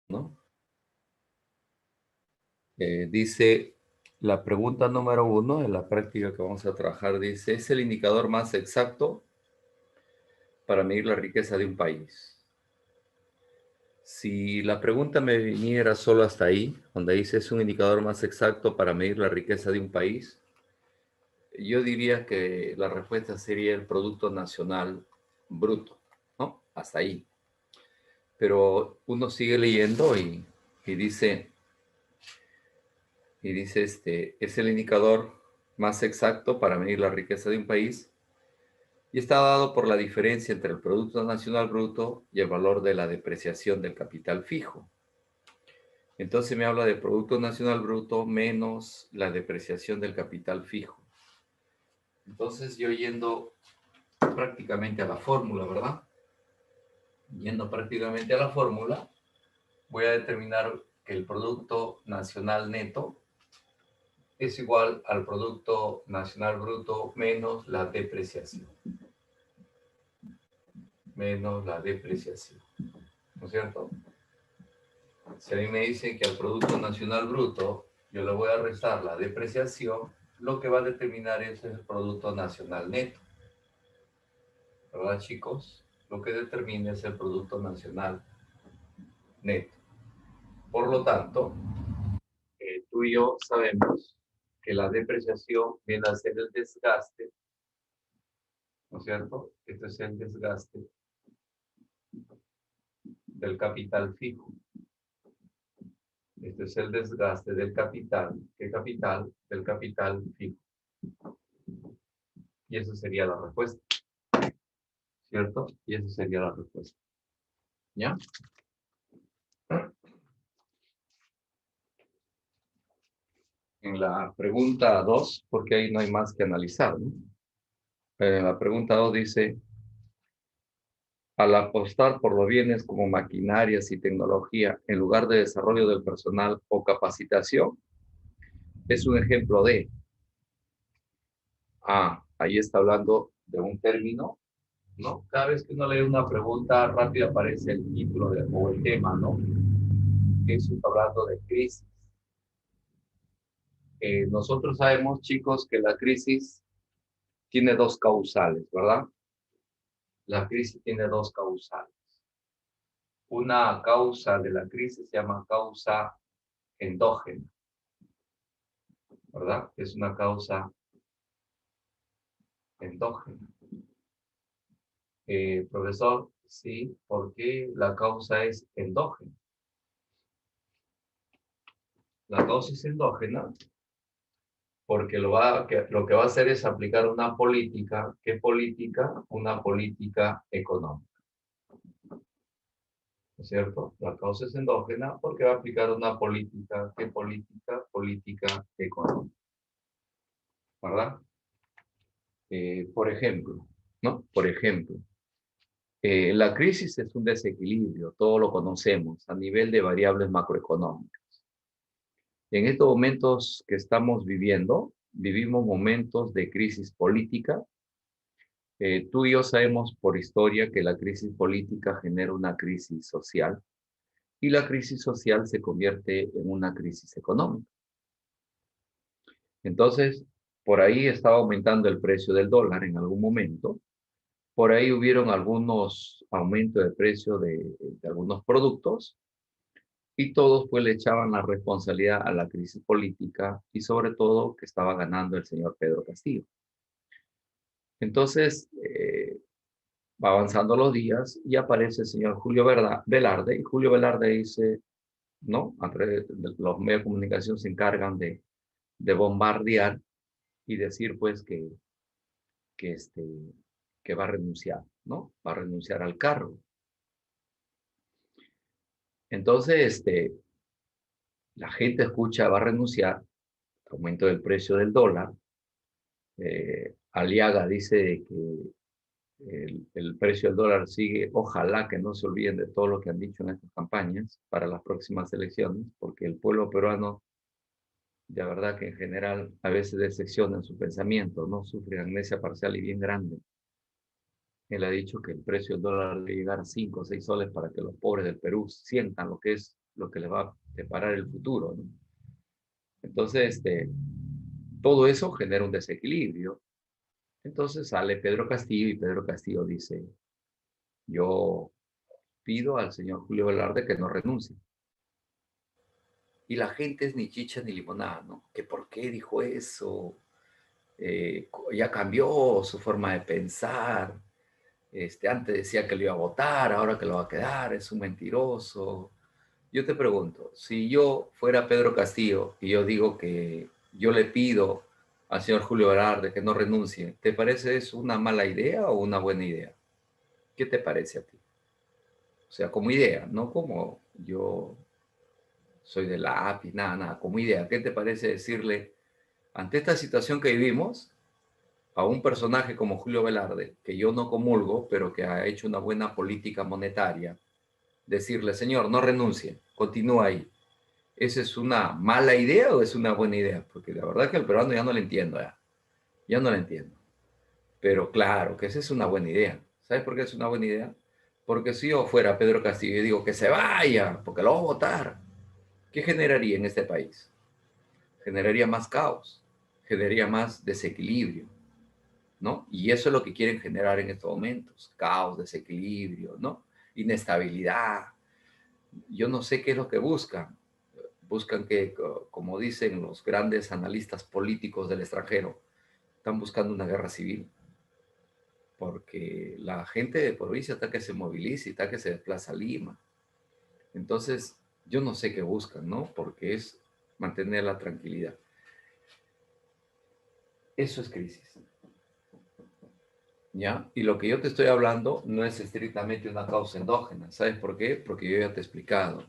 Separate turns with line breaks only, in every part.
¿no? Dice, la pregunta número 1 en la práctica que vamos a trabajar, dice, ¿es el indicador más exacto para medir la riqueza de un país? Si la pregunta me viniera solo hasta ahí, donde dice, ¿es un indicador más exacto para medir la riqueza de un país? Yo diría que la respuesta sería el Producto Nacional Bruto, ¿no? Hasta ahí. Pero uno sigue leyendo y dice, es el indicador más exacto para medir la riqueza de un país y está dado por la diferencia entre el Producto Nacional Bruto y el valor de la depreciación del capital fijo. Entonces me habla de Producto Nacional Bruto menos la depreciación del capital fijo. Entonces yo yendo prácticamente a la fórmula, ¿verdad? Yendo prácticamente a la fórmula, voy a determinar que el Producto Nacional Neto es igual al Producto Nacional Bruto menos la depreciación. Menos la depreciación. ¿No es cierto? Si a mí me dicen que al Producto Nacional Bruto yo le voy a restar la depreciación, lo que va a determinar eso es el Producto Nacional Neto. ¿Verdad, chicos? Lo que determina es el Producto Nacional Neto. Por lo tanto, tú y yo sabemos que la depreciación viene a ser el desgaste, ¿no es cierto? Este es el desgaste del capital fijo. Este es el desgaste del capital. ¿Qué capital? Del capital fijo. Y esa sería la respuesta, ¿cierto? Y esa sería la respuesta. ¿Ya? En la pregunta 2, porque ahí no hay más que analizar, ¿no? En la pregunta 2 dice, al apostar por los bienes como maquinarias y tecnología en lugar de desarrollo del personal o capacitación, es un ejemplo de, ahí está hablando de un término, ¿no? Cada vez que uno lee una pregunta, rápido aparece el título o el tema, ¿no? Eso está hablando de crisis. Nosotros sabemos, chicos, que la crisis tiene dos causales, ¿verdad? La crisis tiene dos causales. Una causa de la crisis se llama causa endógena, ¿verdad? Es una causa endógena. Profesor, sí, ¿por qué la causa es endógena? La causa es endógena porque lo que va a hacer es aplicar una política. ¿Qué política? Una política económica. ¿No es cierto? La causa es endógena porque va a aplicar una política. ¿Qué política? Política económica. ¿Verdad? Por ejemplo, ¿no? Por ejemplo, la crisis es un desequilibrio, todo lo conocemos, a nivel de variables macroeconómicas. En estos momentos que estamos viviendo, vivimos momentos de crisis política. Tú y yo sabemos por historia que la crisis política genera una crisis social y la crisis social se convierte en una crisis económica. Entonces, por ahí estaba aumentando el precio del dólar en algún momento. Por ahí hubieron algunos aumentos de precio de algunos productos y todos pues le echaban la responsabilidad a la crisis política y sobre todo que estaba ganando el señor Pedro Castillo. Entonces, va avanzando los días y aparece el señor Julio Velarde y Julio Velarde dice, ¿no? A través de los medios de comunicación se encargan de bombardear y decir pues que, este, que va a renunciar, ¿no? Va a renunciar al cargo. Entonces, la gente escucha, va a renunciar, aumento del precio del dólar. Aliaga dice que el precio del dólar sigue, ojalá que no se olviden de todo lo que han dicho en estas campañas para las próximas elecciones, porque el pueblo peruano, de verdad que en general, a veces decepciona en su pensamiento, ¿no? Sufre amnesia parcial y bien grande. Él ha dicho que el precio del dólar debe llegar a 5 o 6 soles para que los pobres del Perú sientan lo que es lo que les va a deparar el futuro, ¿no? Entonces, todo eso genera un desequilibrio. Entonces sale Pedro Castillo y Pedro Castillo dice, yo pido al señor Julio Velarde que no renuncie. Y la gente es ni chicha ni limonada, ¿no? ¿Que por qué dijo eso? Ya cambió su forma de pensar. Antes decía que lo iba a votar, ahora que lo va a quedar, es un mentiroso. Yo te pregunto, si yo fuera Pedro Castillo y yo digo que yo le pido al señor Julio Velarde que no renuncie, ¿te parece eso una mala idea o una buena idea? ¿Qué te parece a ti? O sea, como idea, no como yo soy de la API, nada, nada, como idea. ¿Qué te parece decirle, ante esta situación que vivimos, a un personaje como Julio Velarde, que yo no comulgo, pero que ha hecho una buena política monetaria, decirle, señor, no renuncie, continúa ahí? ¿Esa es una mala idea o es una buena idea? Porque la verdad que al peruano ya no le entiendo, ya no le entiendo. Pero claro, que esa es una buena idea. ¿Sabes por qué es una buena idea? Porque si yo fuera Pedro Castillo y digo que se vaya, porque lo voy a votar, ¿qué generaría en este país? Generaría más caos, generaría más desequilibrio, ¿no? Y eso es lo que quieren generar en estos momentos, caos, desequilibrio, ¿no? Inestabilidad. Yo no sé qué es lo que buscan. Buscan que, como dicen los grandes analistas políticos del extranjero, están buscando una guerra civil, porque la gente de provincia está que se moviliza y está que se desplaza a Lima. Entonces, yo no sé qué buscan, ¿no? Porque es mantener la tranquilidad. Eso es crisis, ¿ya? Y lo que yo te estoy hablando no es estrictamente una causa endógena. ¿Sabes por qué? Porque yo ya te he explicado.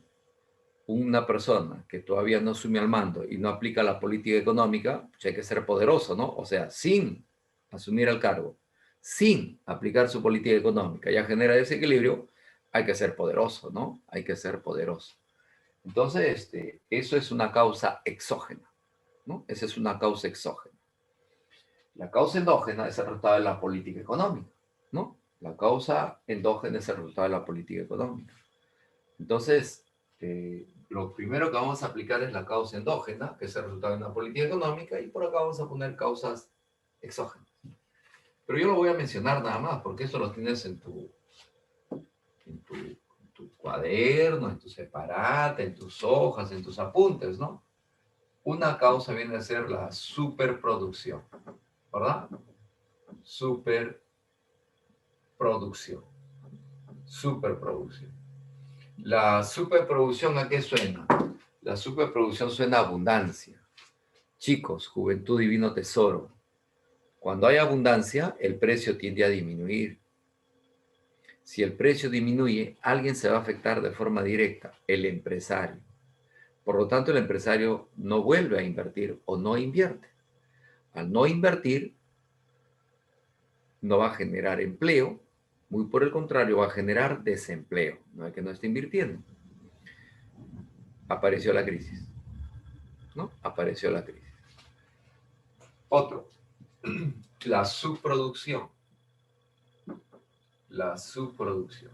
Una persona que todavía no asume al mando y no aplica la política económica, pues hay que ser poderoso, ¿no? O sea, sin asumir el cargo, sin aplicar su política económica, ya genera desequilibrio, hay que ser poderoso, ¿no? Hay que ser poderoso. Entonces, eso es una causa exógena, ¿no? Esa es una causa exógena. La causa endógena es el resultado de la política económica, ¿no? La causa endógena es el resultado de la política económica. Entonces, lo primero que vamos a aplicar es la causa endógena, que es el resultado de una política económica, y por acá vamos a poner causas exógenas. Pero yo lo voy a mencionar nada más, porque eso lo tienes en tu cuaderno, en tu separata, en tus hojas, en tus apuntes, ¿no? Una causa viene a ser la superproducción, ¿verdad? Superproducción. Superproducción. La superproducción, ¿a qué suena? La superproducción suena a abundancia. Chicos, juventud divino tesoro. Cuando hay abundancia, el precio tiende a disminuir. Si el precio disminuye, alguien se va a afectar de forma directa, el empresario. Por lo tanto, el empresario no vuelve a invertir o no invierte. Al no invertir, no va a generar empleo, muy por el contrario, va a generar desempleo. No es que no esté invirtiendo. Apareció la crisis, ¿no? Apareció la crisis. Otro, la subproducción. La subproducción,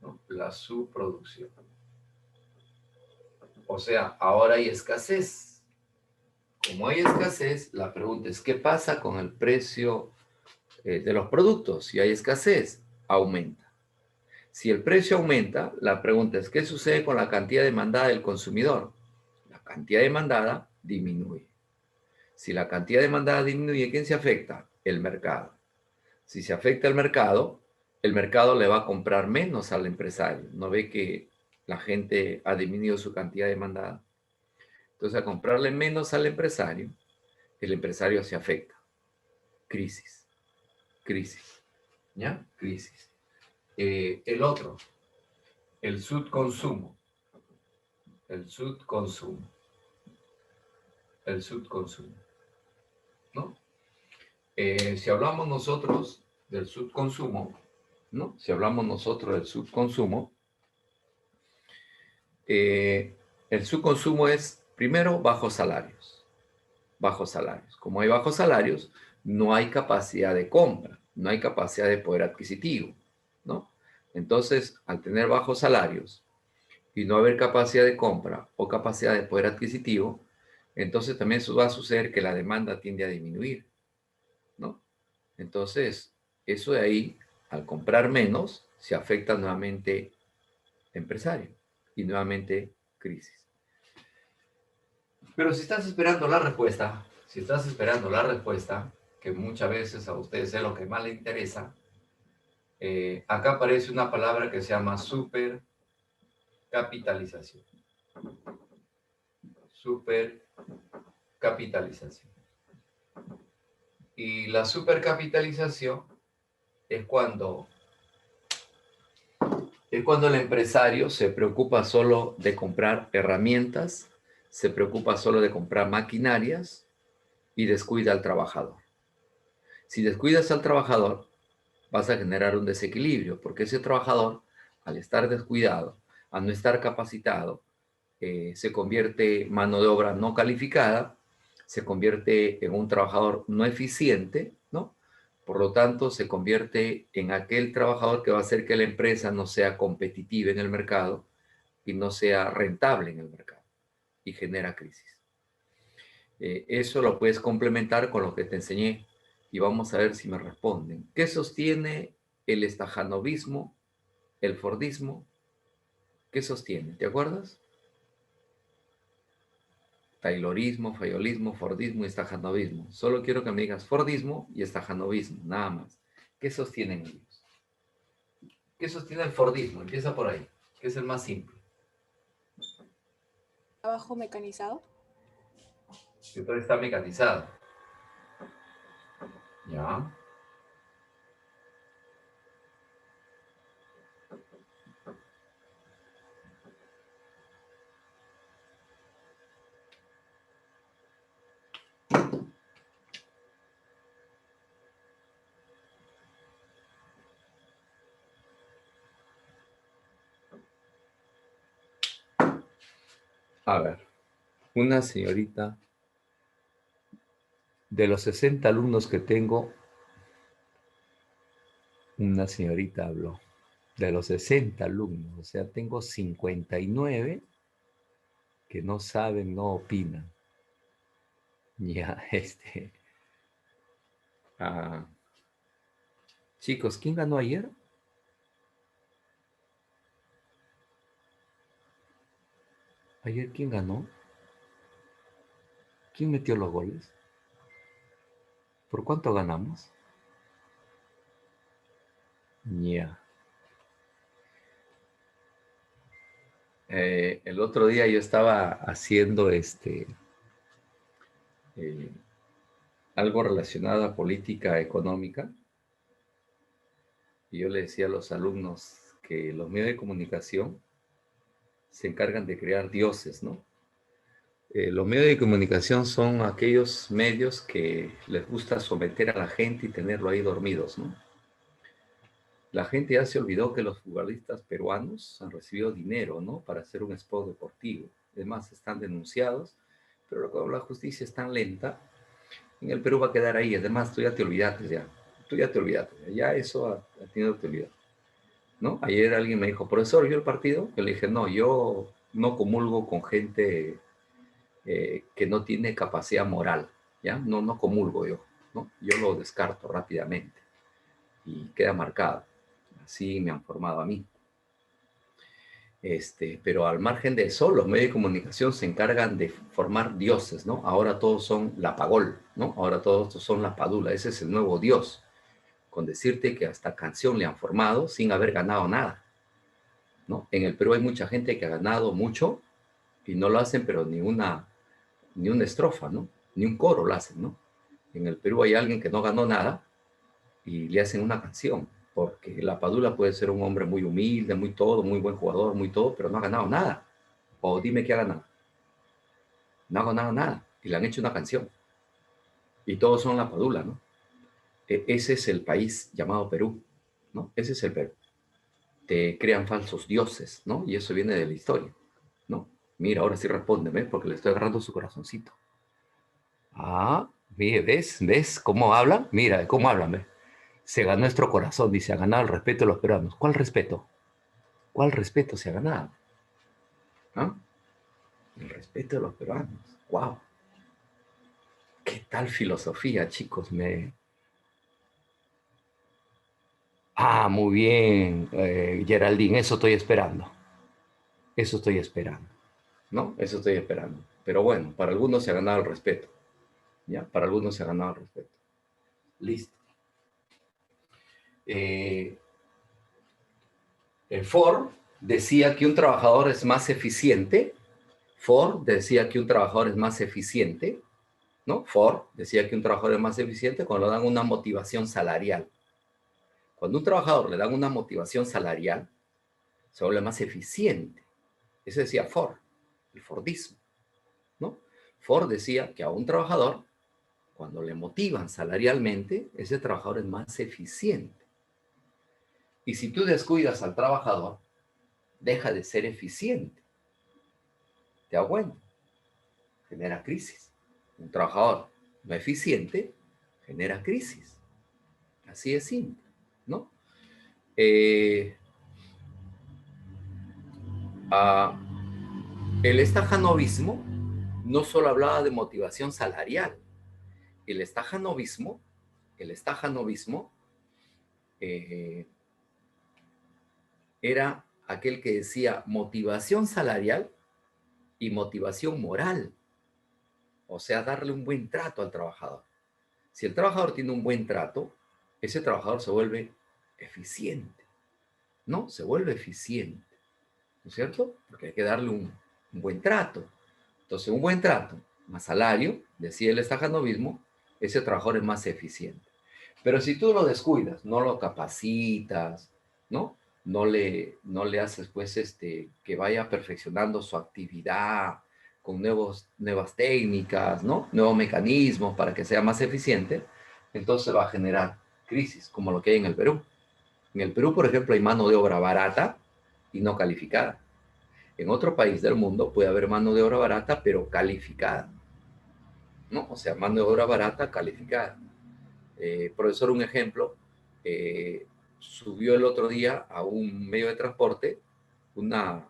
¿no? La subproducción. O sea, ahora hay escasez. Como hay escasez, la pregunta es, ¿qué pasa con el precio de los productos? Si hay escasez, aumenta. Si el precio aumenta, la pregunta es, ¿qué sucede con la cantidad demandada del consumidor? La cantidad demandada disminuye. Si la cantidad demandada disminuye, ¿quién se afecta? El mercado. Si se afecta el mercado le va a comprar menos al empresario. ¿No ve que la gente ha disminuido su cantidad demandada? Entonces, a comprarle menos al empresario, el empresario se afecta. Crisis, crisis, ¿ya? Crisis. El otro, el subconsumo, el subconsumo, el subconsumo, ¿no? Si hablamos nosotros del subconsumo, ¿no? Si hablamos nosotros del subconsumo, el subconsumo es, primero, bajos salarios. Bajos salarios. Como hay bajos salarios, no hay capacidad de compra, no hay capacidad de poder adquisitivo, ¿no? Entonces, al tener bajos salarios y no haber capacidad de compra o capacidad de poder adquisitivo, entonces también eso va a suceder que la demanda tiende a disminuir, ¿no? Entonces, eso de ahí, al comprar menos, se afecta nuevamente empresario y nuevamente crisis. Pero si estás esperando la respuesta, que muchas veces a ustedes es lo que más les interesa, acá aparece una palabra que se llama supercapitalización. Supercapitalización. Y la supercapitalización es cuando el empresario se preocupa solo de comprar herramientas, se preocupa solo de comprar maquinarias y descuida al trabajador. Si descuidas al trabajador, vas a generar un desequilibrio, porque ese trabajador, al estar descuidado, al no estar capacitado, se convierte en mano de obra no calificada, se convierte en un trabajador no eficiente, ¿no? Por lo tanto, se convierte en aquel trabajador que va a hacer que la empresa no sea competitiva en el mercado y no sea rentable en el mercado y genera crisis. Eso lo puedes complementar con lo que te enseñé y vamos a ver si me responden. ¿Qué sostiene el estajanovismo, el fordismo? ¿Qué sostiene? ¿Te acuerdas? Taylorismo, fayolismo, fordismo y estajanovismo. Solo quiero que me digas fordismo y estajanovismo, nada más. ¿Qué sostienen ellos? ¿Qué sostiene el fordismo? Empieza por ahí, que es el más simple.
Trabajo mecanizado.
Que todo está mecanizado. ¿Ya? A ver, una señorita de los 60 alumnos que tengo, una señorita habló. De los 60 alumnos, o sea, tengo 59 que no saben, no opinan. Ya, ah, chicos, ¿quién ganó ayer? ¿Ayer quién ganó? ¿Quién metió los goles? ¿Por cuánto ganamos? Ya. El otro día yo estaba haciendo eh, algo relacionado a política económica y yo le decía a los alumnos que los medios de comunicación se encargan de crear dioses, ¿no? Los medios de comunicación son aquellos medios que les gusta someter a la gente y tenerlo ahí dormidos, ¿no? La gente ya se olvidó que los futbolistas peruanos han recibido dinero, ¿no? Para hacer un spot deportivo. Además, están denunciados, pero como la justicia es tan lenta, en el Perú va a quedar ahí. Además, tú ya te olvidaste, ya. Tú ya te olvidaste. Ya eso ha tenido que olvidar, ¿no? Ayer alguien me dijo, profesor, ¿vio el partido? Yo le dije, no, yo no comulgo con gente que no tiene capacidad moral, ¿ya? No, no comulgo yo, ¿no? Yo lo descarto rápidamente y queda marcado. Así me han formado a mí. Pero al margen de eso, los medios de comunicación se encargan de formar dioses, ¿no? Ahora todos son la Pagol, ¿no? Ahora todos son la Padula, ese es el nuevo dios, con decirte que hasta canción le han formado sin haber ganado nada, ¿no? En el Perú hay mucha gente que ha ganado mucho y no lo hacen, pero ni una estrofa, ¿no? Ni un coro lo hacen, ¿no? En el Perú hay alguien que no ganó nada y le hacen una canción, porque la Padula puede ser un hombre muy humilde, muy todo, muy buen jugador, muy todo, pero no ha ganado nada. O dime qué ha ganado. No ha ganado nada y le han hecho una canción. Y todos son la Padula, ¿no? Ese es el país llamado Perú, ¿no? Ese es el Perú. Te crean falsos dioses, ¿no? Y eso viene de la historia, ¿no? Mira, ahora sí respóndeme porque le estoy agarrando su corazoncito. Ah, mire, ¿ves cómo hablan? Mira, cómo hablan, ¿ves? Se ganó nuestro corazón, dice, ha ganado el respeto de los peruanos. ¿Cuál respeto? ¿Cuál respeto se ha ganado? ¿Ah? El respeto de los peruanos. ¡Wow! ¿Qué tal filosofía, chicos? Muy bien, Geraldine, eso estoy esperando. Eso estoy esperando, ¿no? Eso estoy esperando. Pero bueno, para algunos se ha ganado el respeto, ¿ya? Para algunos se ha ganado el respeto. Listo. Eh, Ford decía que un trabajador es más eficiente. Ford decía que un trabajador es más eficiente, ¿no? Ford decía que un trabajador es más eficiente cuando le dan una motivación salarial. Cuando a un trabajador le dan una motivación salarial, se vuelve más eficiente. Eso decía Ford, el Fordismo, ¿no? Ford decía que a un trabajador, cuando le motivan salarialmente, ese trabajador es más eficiente. Y si tú descuidas al trabajador, deja de ser eficiente. ¿Te das cuenta? Genera crisis. Un trabajador no eficiente genera crisis. Así de simple, ¿no? Eh, ah, el estajanovismo no solo hablaba de motivación salarial. El estajanovismo, el estajanovismo eh, era aquel que decía motivación salarial y motivación moral. O sea, darle un buen trato al trabajador. Si el trabajador tiene un buen trato, ese trabajador se vuelve eficiente, ¿no? Se vuelve eficiente, ¿no es cierto? Porque hay que darle un buen trato. Entonces, un buen trato más salario, decía el estajanovismo, ese trabajador es más eficiente. Pero si tú lo descuidas, no lo capacitas, ¿no? No le haces, pues, que vaya perfeccionando su actividad con nuevas técnicas, ¿no? Nuevos mecanismos para que sea más eficiente, entonces va a generar crisis, como lo que hay en el Perú. En el Perú, por ejemplo, hay mano de obra barata y no calificada. En otro país del mundo puede haber mano de obra barata, pero calificada, ¿no? O sea, mano de obra barata calificada. Profesor, un ejemplo, subió el otro día a un medio de transporte una,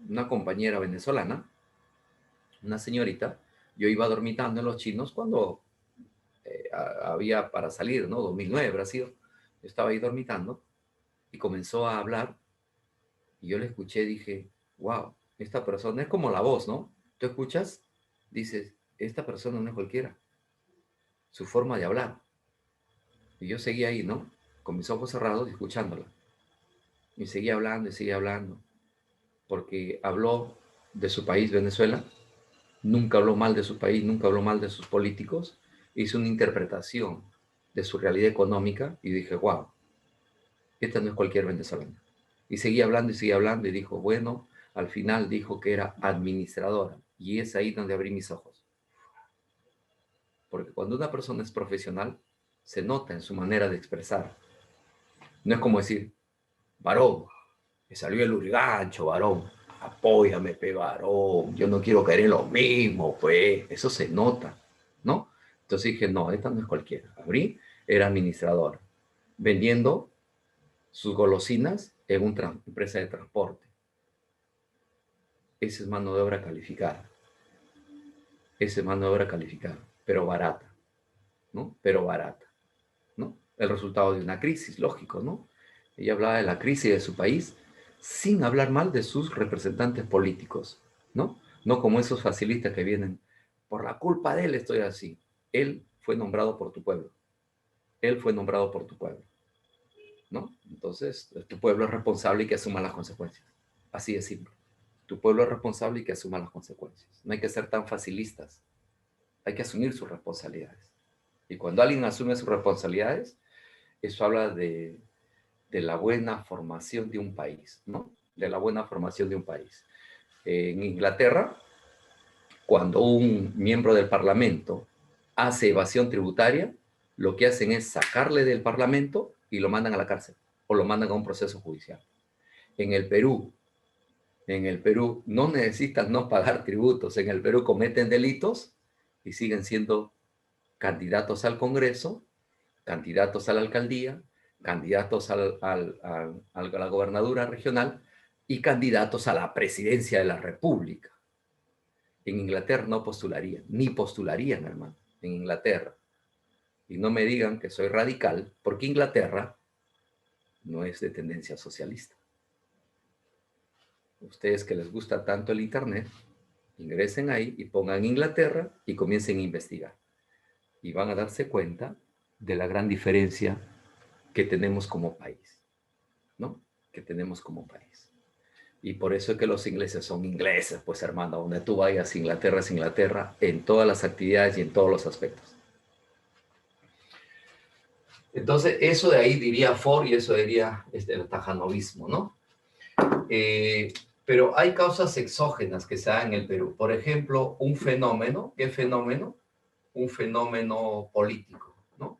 una compañera venezolana, una señorita. Yo iba dormitando en Los Chinos cuando había para salir, ¿no? 2009 Brasil. Yo estaba ahí dormitando y comenzó a hablar y yo le escuché, dije, wow, esta persona es como la voz, ¿no? Tú escuchas, dices, esta persona no es cualquiera, su forma de hablar. Y yo seguía ahí, ¿no? Con mis ojos cerrados y escuchándola. Y seguía hablando, porque habló de su país, Venezuela, nunca habló mal de su país, nunca habló mal de sus políticos, hizo una interpretación de su realidad económica y dije, wow, esta no es cualquier venezolana. Y seguía hablando y dijo, bueno, al final dijo que era administradora y es ahí donde abrí mis ojos. Porque cuando una persona es profesional, se nota en su manera de expresar. No es como decir, varón, me salió el urigancho, varón, apóyame, pe, varón, yo no quiero caer en lo mismo, pues, eso se nota, ¿no? Entonces dije, no, esta no es cualquiera. Abrí, era administrador, vendiendo sus golosinas en una empresa de transporte. Esa es mano de obra calificada. Esa es mano de obra calificada, pero barata, ¿no? Pero barata, ¿no? El resultado de una crisis, lógico, ¿no? Ella hablaba de la crisis de su país sin hablar mal de sus representantes políticos, ¿no? No como esos facilistas que vienen, por la culpa de él estoy así. Él fue nombrado por tu pueblo. Él fue nombrado por tu pueblo, ¿no? Entonces, tu pueblo es responsable y que asuma las consecuencias. Así de simple. Tu pueblo es responsable y que asuma las consecuencias. No hay que ser tan facilistas. Hay que asumir sus responsabilidades. Y cuando alguien asume sus responsabilidades, eso habla de la buena formación de un país, ¿no? De la buena formación de un país. En Inglaterra, cuando un miembro del Parlamento hace evasión tributaria, lo que hacen es sacarle del Parlamento y lo mandan a la cárcel o lo mandan a un proceso judicial. En el Perú, en el Perú no necesitan no pagar tributos. En el Perú cometen delitos y siguen siendo candidatos al Congreso, candidatos a la alcaldía, candidatos a la gobernatura regional y candidatos a la presidencia de la República. En Inglaterra no postularían, ni postularían, hermano, en Inglaterra. Y no me digan que soy radical, porque Inglaterra no es de tendencia socialista. Ustedes que les gusta tanto el Internet, ingresen ahí y pongan Inglaterra y comiencen a investigar. Y van a darse cuenta de la gran diferencia que tenemos como país, ¿no? Que tenemos como país. Y por eso es que los ingleses son ingleses, pues hermano, donde tú vayas, Inglaterra es Inglaterra, en todas las actividades y en todos los aspectos. Entonces, eso de ahí diría Ford y eso diría el tajanovismo, ¿no? Pero hay causas exógenas que se dan en el Perú. Por ejemplo, un fenómeno. ¿Qué fenómeno? Un fenómeno político, ¿no?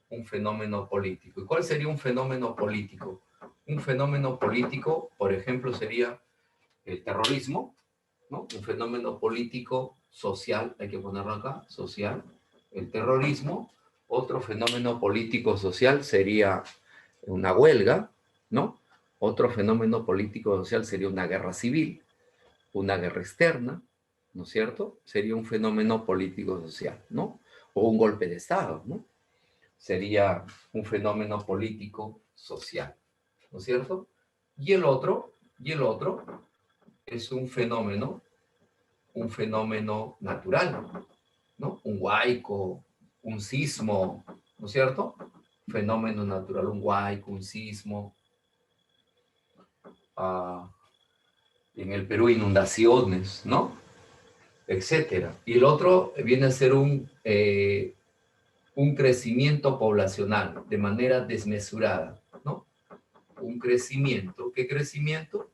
Un fenómeno político. ¿Y cuál sería un fenómeno político? Un fenómeno político, por ejemplo, sería el terrorismo, ¿no? Un fenómeno político, social, hay que ponerlo acá, social, el terrorismo. Otro fenómeno político social sería una huelga, ¿no? Otro fenómeno político social sería una guerra civil, una guerra externa, ¿no es cierto? Sería un fenómeno político social, ¿no? O un golpe de Estado, ¿no? Sería un fenómeno político social, ¿no es cierto? Y el otro es un fenómeno natural, ¿no? Un huaico, un sismo, ¿no es cierto? Fenómeno natural, un huaico, un sismo. En el Perú, inundaciones, ¿no? Etcétera. Y el otro viene a ser un crecimiento poblacional de manera desmesurada, ¿no? Un crecimiento. ¿Qué crecimiento?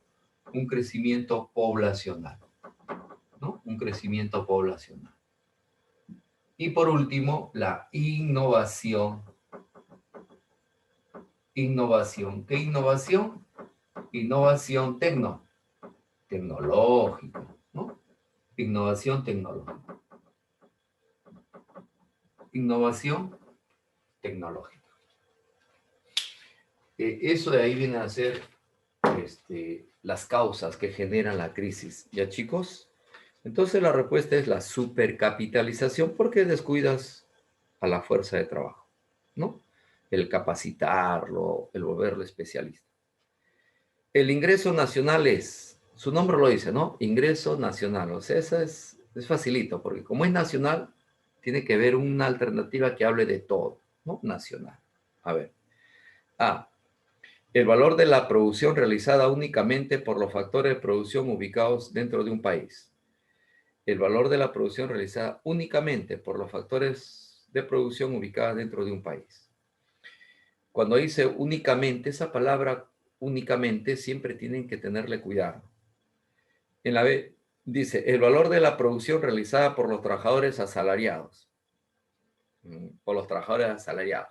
Un crecimiento poblacional, ¿no? Un crecimiento poblacional. Y por último, la innovación. Innovación. ¿Qué innovación? Innovación tecnológica, ¿no? Innovación tecnológica. Innovación tecnológica. Eso de ahí viene a ser las causas que generan la crisis. ¿Ya, chicos? Entonces la respuesta es la supercapitalización porque descuidas a la fuerza de trabajo, ¿no? El capacitarlo, el volverlo especialista. El ingreso nacional es, su nombre lo dice, ¿no? Ingreso nacional. O sea, eso es facilito, porque como es nacional, tiene que haber una alternativa que hable de todo, ¿no? Nacional. A ver. A. El valor de la producción realizada únicamente por los factores de producción ubicados dentro de un país. El valor de la producción realizada únicamente por los factores de producción ubicados dentro de un país. Cuando dice únicamente, esa palabra únicamente siempre tienen que tenerle cuidado. En la B dice, el valor de la producción realizada por los trabajadores asalariados. Por los trabajadores asalariados.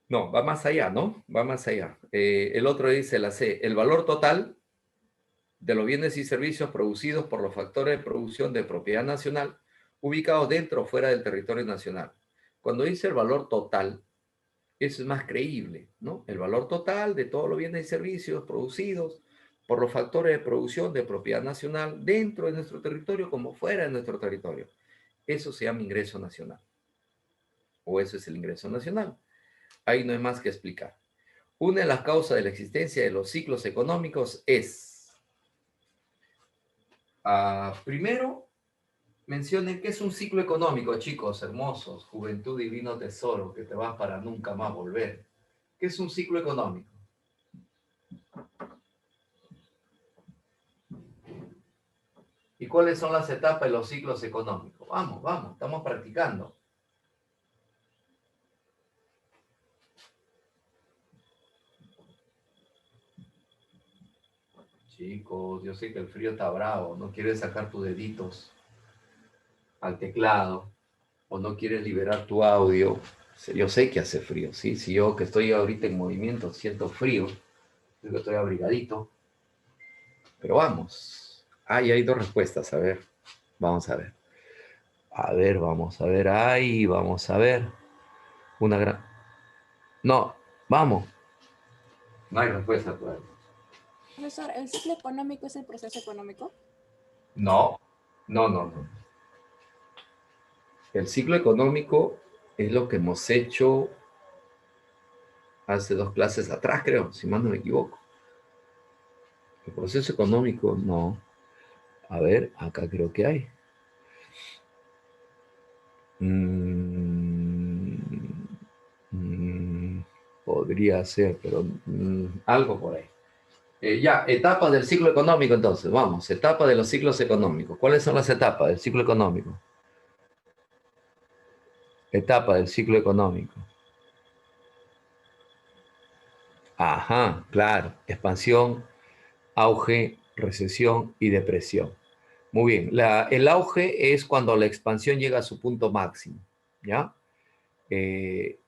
No, va más allá, ¿no? Va más allá. El otro dice la C, el valor total de los bienes y servicios producidos por los factores de producción de propiedad nacional ubicados dentro o fuera del territorio nacional. Cuando dice el valor total, eso es más creíble, ¿no? El valor total de todos los bienes y servicios producidos por los factores de producción de propiedad nacional dentro de nuestro territorio como fuera de nuestro territorio. Eso se llama ingreso nacional. O eso es el ingreso nacional. Ahí no hay más que explicar. Una de las causas de la existencia de los ciclos económicos es, primero, mencionen qué es un ciclo económico, chicos hermosos, juventud divino tesoro, que te vas para nunca más volver. ¿Qué es un ciclo económico? ¿Y cuáles son las etapas de los ciclos económicos? Vamos, vamos, estamos practicando. Chicos, yo sé que el frío está bravo, no quieres sacar tus deditos al teclado o no quieres liberar tu audio. Yo sé que hace frío, ¿sí? Si yo que estoy ahorita en movimiento siento frío, yo estoy abrigadito. Pero vamos. Hay dos respuestas, a ver. Vamos a ver. A ver, vamos a ver. Ay, vamos a ver. Una gran... No, vamos. No hay respuesta todavía.
Profesor, ¿el ciclo económico es el proceso económico?
No, no. El ciclo económico es lo que hemos hecho hace 2 clases atrás, creo, si mal no me equivoco. El proceso económico, no. A ver, acá creo que hay. Mm, podría ser, pero algo por ahí. Ya, etapas del ciclo económico entonces, vamos, etapa de los ciclos económicos. ¿Cuáles son las etapas del ciclo económico? Etapa del ciclo económico. Ajá, claro, expansión, auge, recesión y depresión. Muy bien, el auge es cuando la expansión llega a su punto máximo, ¿ya? Eh,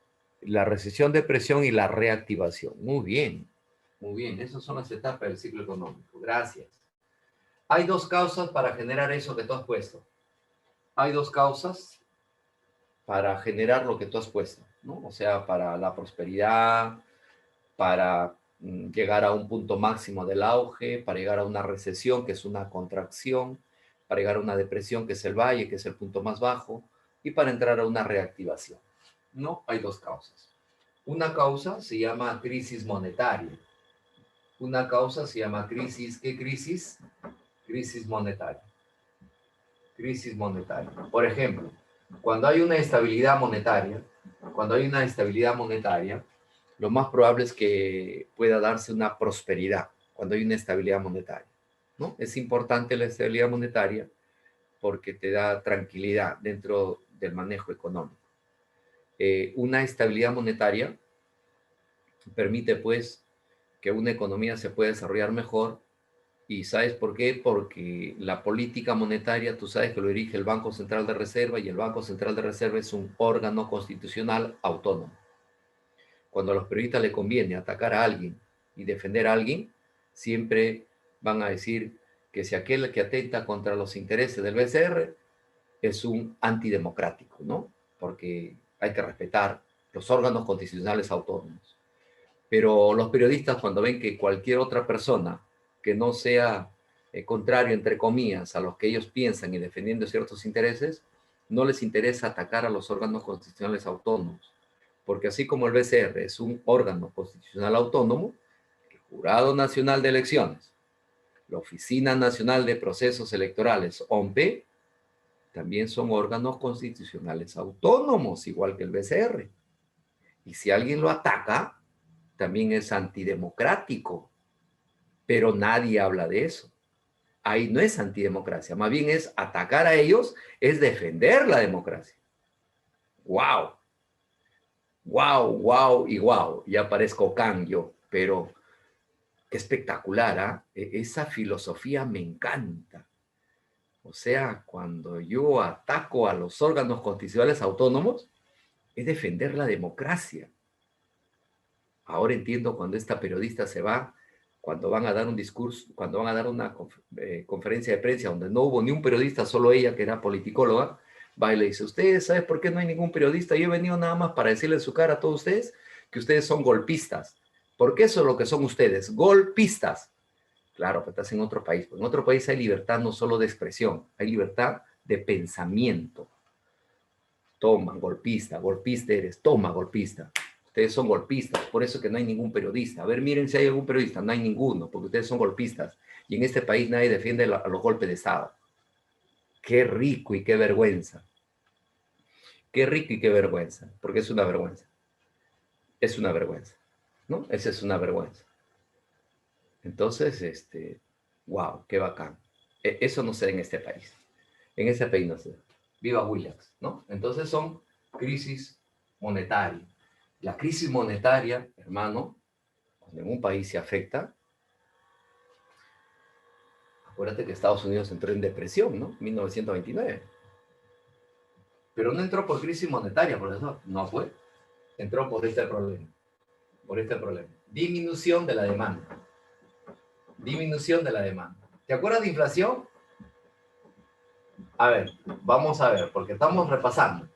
la recesión, depresión y la reactivación. Muy bien, esas son las etapas del ciclo económico. Gracias. Hay dos causas para generar eso que tú has puesto. Hay dos causas para generar lo que tú has puesto, ¿no? O sea, para la prosperidad, para llegar a un punto máximo del auge, para llegar a una recesión, que es una contracción, para llegar a una depresión, que es el valle, que es el punto más bajo, y para entrar a una reactivación. No, hay dos causas. Una causa se llama crisis monetaria. Una causa se llama crisis, ¿qué crisis? Crisis monetaria. Crisis monetaria. Por ejemplo, cuando hay una estabilidad monetaria, lo más probable es que pueda darse una prosperidad cuando hay una estabilidad monetaria, ¿no? Es importante la estabilidad monetaria porque te da tranquilidad dentro del manejo económico. Una estabilidad monetaria permite, pues, que una economía se pueda desarrollar mejor. ¿Y sabes por qué? Porque la política monetaria, tú sabes que lo dirige el Banco Central de Reserva y el Banco Central de Reserva es un órgano constitucional autónomo. Cuando a los periodistas les conviene atacar a alguien y defender a alguien, siempre van a decir que si aquel que atenta contra los intereses del BCR es un antidemocrático, ¿no? Porque hay que respetar los órganos constitucionales autónomos. Pero los periodistas, cuando ven que cualquier otra persona que no sea contrario, entre comillas, a los que ellos piensan y defendiendo ciertos intereses, no les interesa atacar a los órganos constitucionales autónomos. Porque así como el BCR es un órgano constitucional autónomo, el Jurado Nacional de Elecciones, la Oficina Nacional de Procesos Electorales, OMPE, también son órganos constitucionales autónomos, igual que el BCR. Y si alguien lo ataca, también es antidemocrático, pero nadie habla de eso. Ahí no es antidemocracia, más bien es atacar a ellos, es defender la democracia. ¡Wow! ¡Wow, wow y wow! Ya parezco Khan yo, pero qué espectacular, ¿eh? Esa filosofía me encanta. O sea, cuando yo ataco a los órganos constitucionales autónomos, es defender la democracia. Ahora entiendo cuando esta periodista se va, cuando van a dar un discurso, cuando van a dar una conferencia de prensa donde no hubo ni un periodista, solo ella que era politicóloga, va y le dice, ¿ustedes saben por qué no hay ningún periodista? Yo he venido nada más para decirle en su cara a todos ustedes que ustedes son golpistas. Porque eso es lo que son ustedes, golpistas. Claro, pero estás en otro país. En otro país hay libertad no solo de expresión, hay libertad de pensamiento. Toma, golpista, golpista eres, toma, golpista. Ustedes son golpistas, por eso que no hay ningún periodista. A ver, miren si hay algún periodista, no hay ninguno, porque ustedes son golpistas. Y en este país nadie defiende a los golpes de Estado. Qué rico y qué vergüenza. Qué rico y qué vergüenza, porque es una vergüenza. Es una vergüenza, ¿no? Esa es una vergüenza. Entonces, wow, qué bacán. Eso no se da en este país. En este país no se da. Viva Williams, ¿no? Entonces son crisis monetarias. La crisis monetaria, hermano, cuando en un país se afecta, acuérdate que Estados Unidos entró en depresión, ¿no? 1929. Pero no entró por crisis monetaria, profesor. No fue. Entró por este problema. Por este problema. Disminución de la demanda. Disminución de la demanda. ¿Te acuerdas de inflación? A ver, vamos a ver, porque estamos repasando.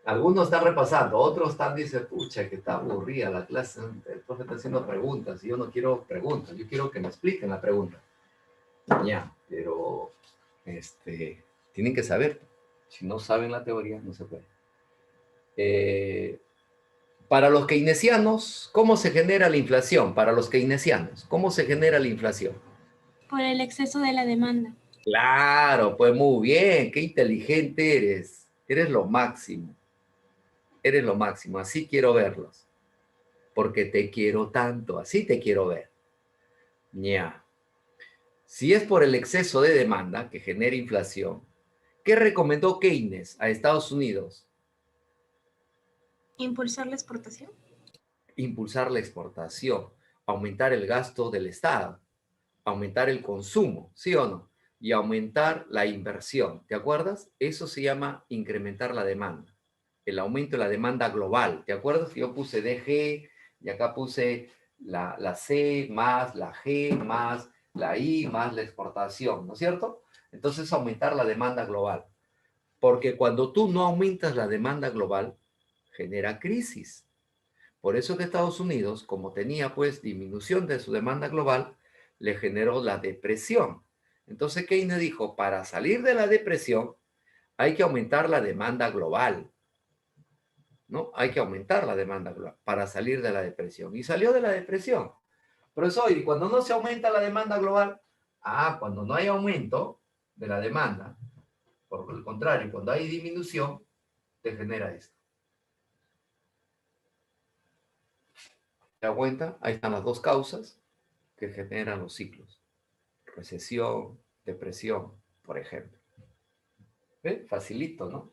Algunos están repasando, otros están, dicen, pucha, que está aburrida la clase, el profe está haciendo preguntas, y yo no quiero preguntas, yo quiero que me expliquen la pregunta. Ya, pero, tienen que saber. Si no saben la teoría, no se puede. Eh, para los keynesianos, ¿cómo se genera la inflación? Para los keynesianos, ¿cómo se genera la inflación?
Por el exceso de la demanda.
Claro, pues muy bien, qué inteligente eres. Eres lo máximo, eres lo máximo. Así quiero verlos, porque te quiero tanto, así te quiero ver. Ya. Si es por el exceso de demanda que genera inflación, ¿qué recomendó Keynes a Estados Unidos?
Impulsar la exportación.
Impulsar la exportación, aumentar el gasto del Estado, aumentar el consumo, ¿sí o no? Y aumentar la inversión, ¿te acuerdas? Eso se llama incrementar la demanda, el aumento de la demanda global. ¿Te acuerdas que yo puse DG y acá puse la C más la G más la I más la exportación, ¿no es cierto? Entonces aumentar la demanda global, porque cuando tú no aumentas la demanda global, genera crisis. Por eso que Estados Unidos, como tenía pues disminución de su demanda global, le generó la depresión. Entonces Keynes dijo, para salir de la depresión hay que aumentar la demanda global, ¿no? Hay que aumentar la demanda global para salir de la depresión. Y salió de la depresión. Profesor, ¿y cuando no se aumenta la demanda global? Ah, cuando no hay aumento de la demanda, por el contrario, cuando hay disminución, te genera esto. ¿Te das cuenta? Ahí están las dos causas que generan los ciclos. Recesión, depresión, por ejemplo. ¿Ve? Facilito, ¿no?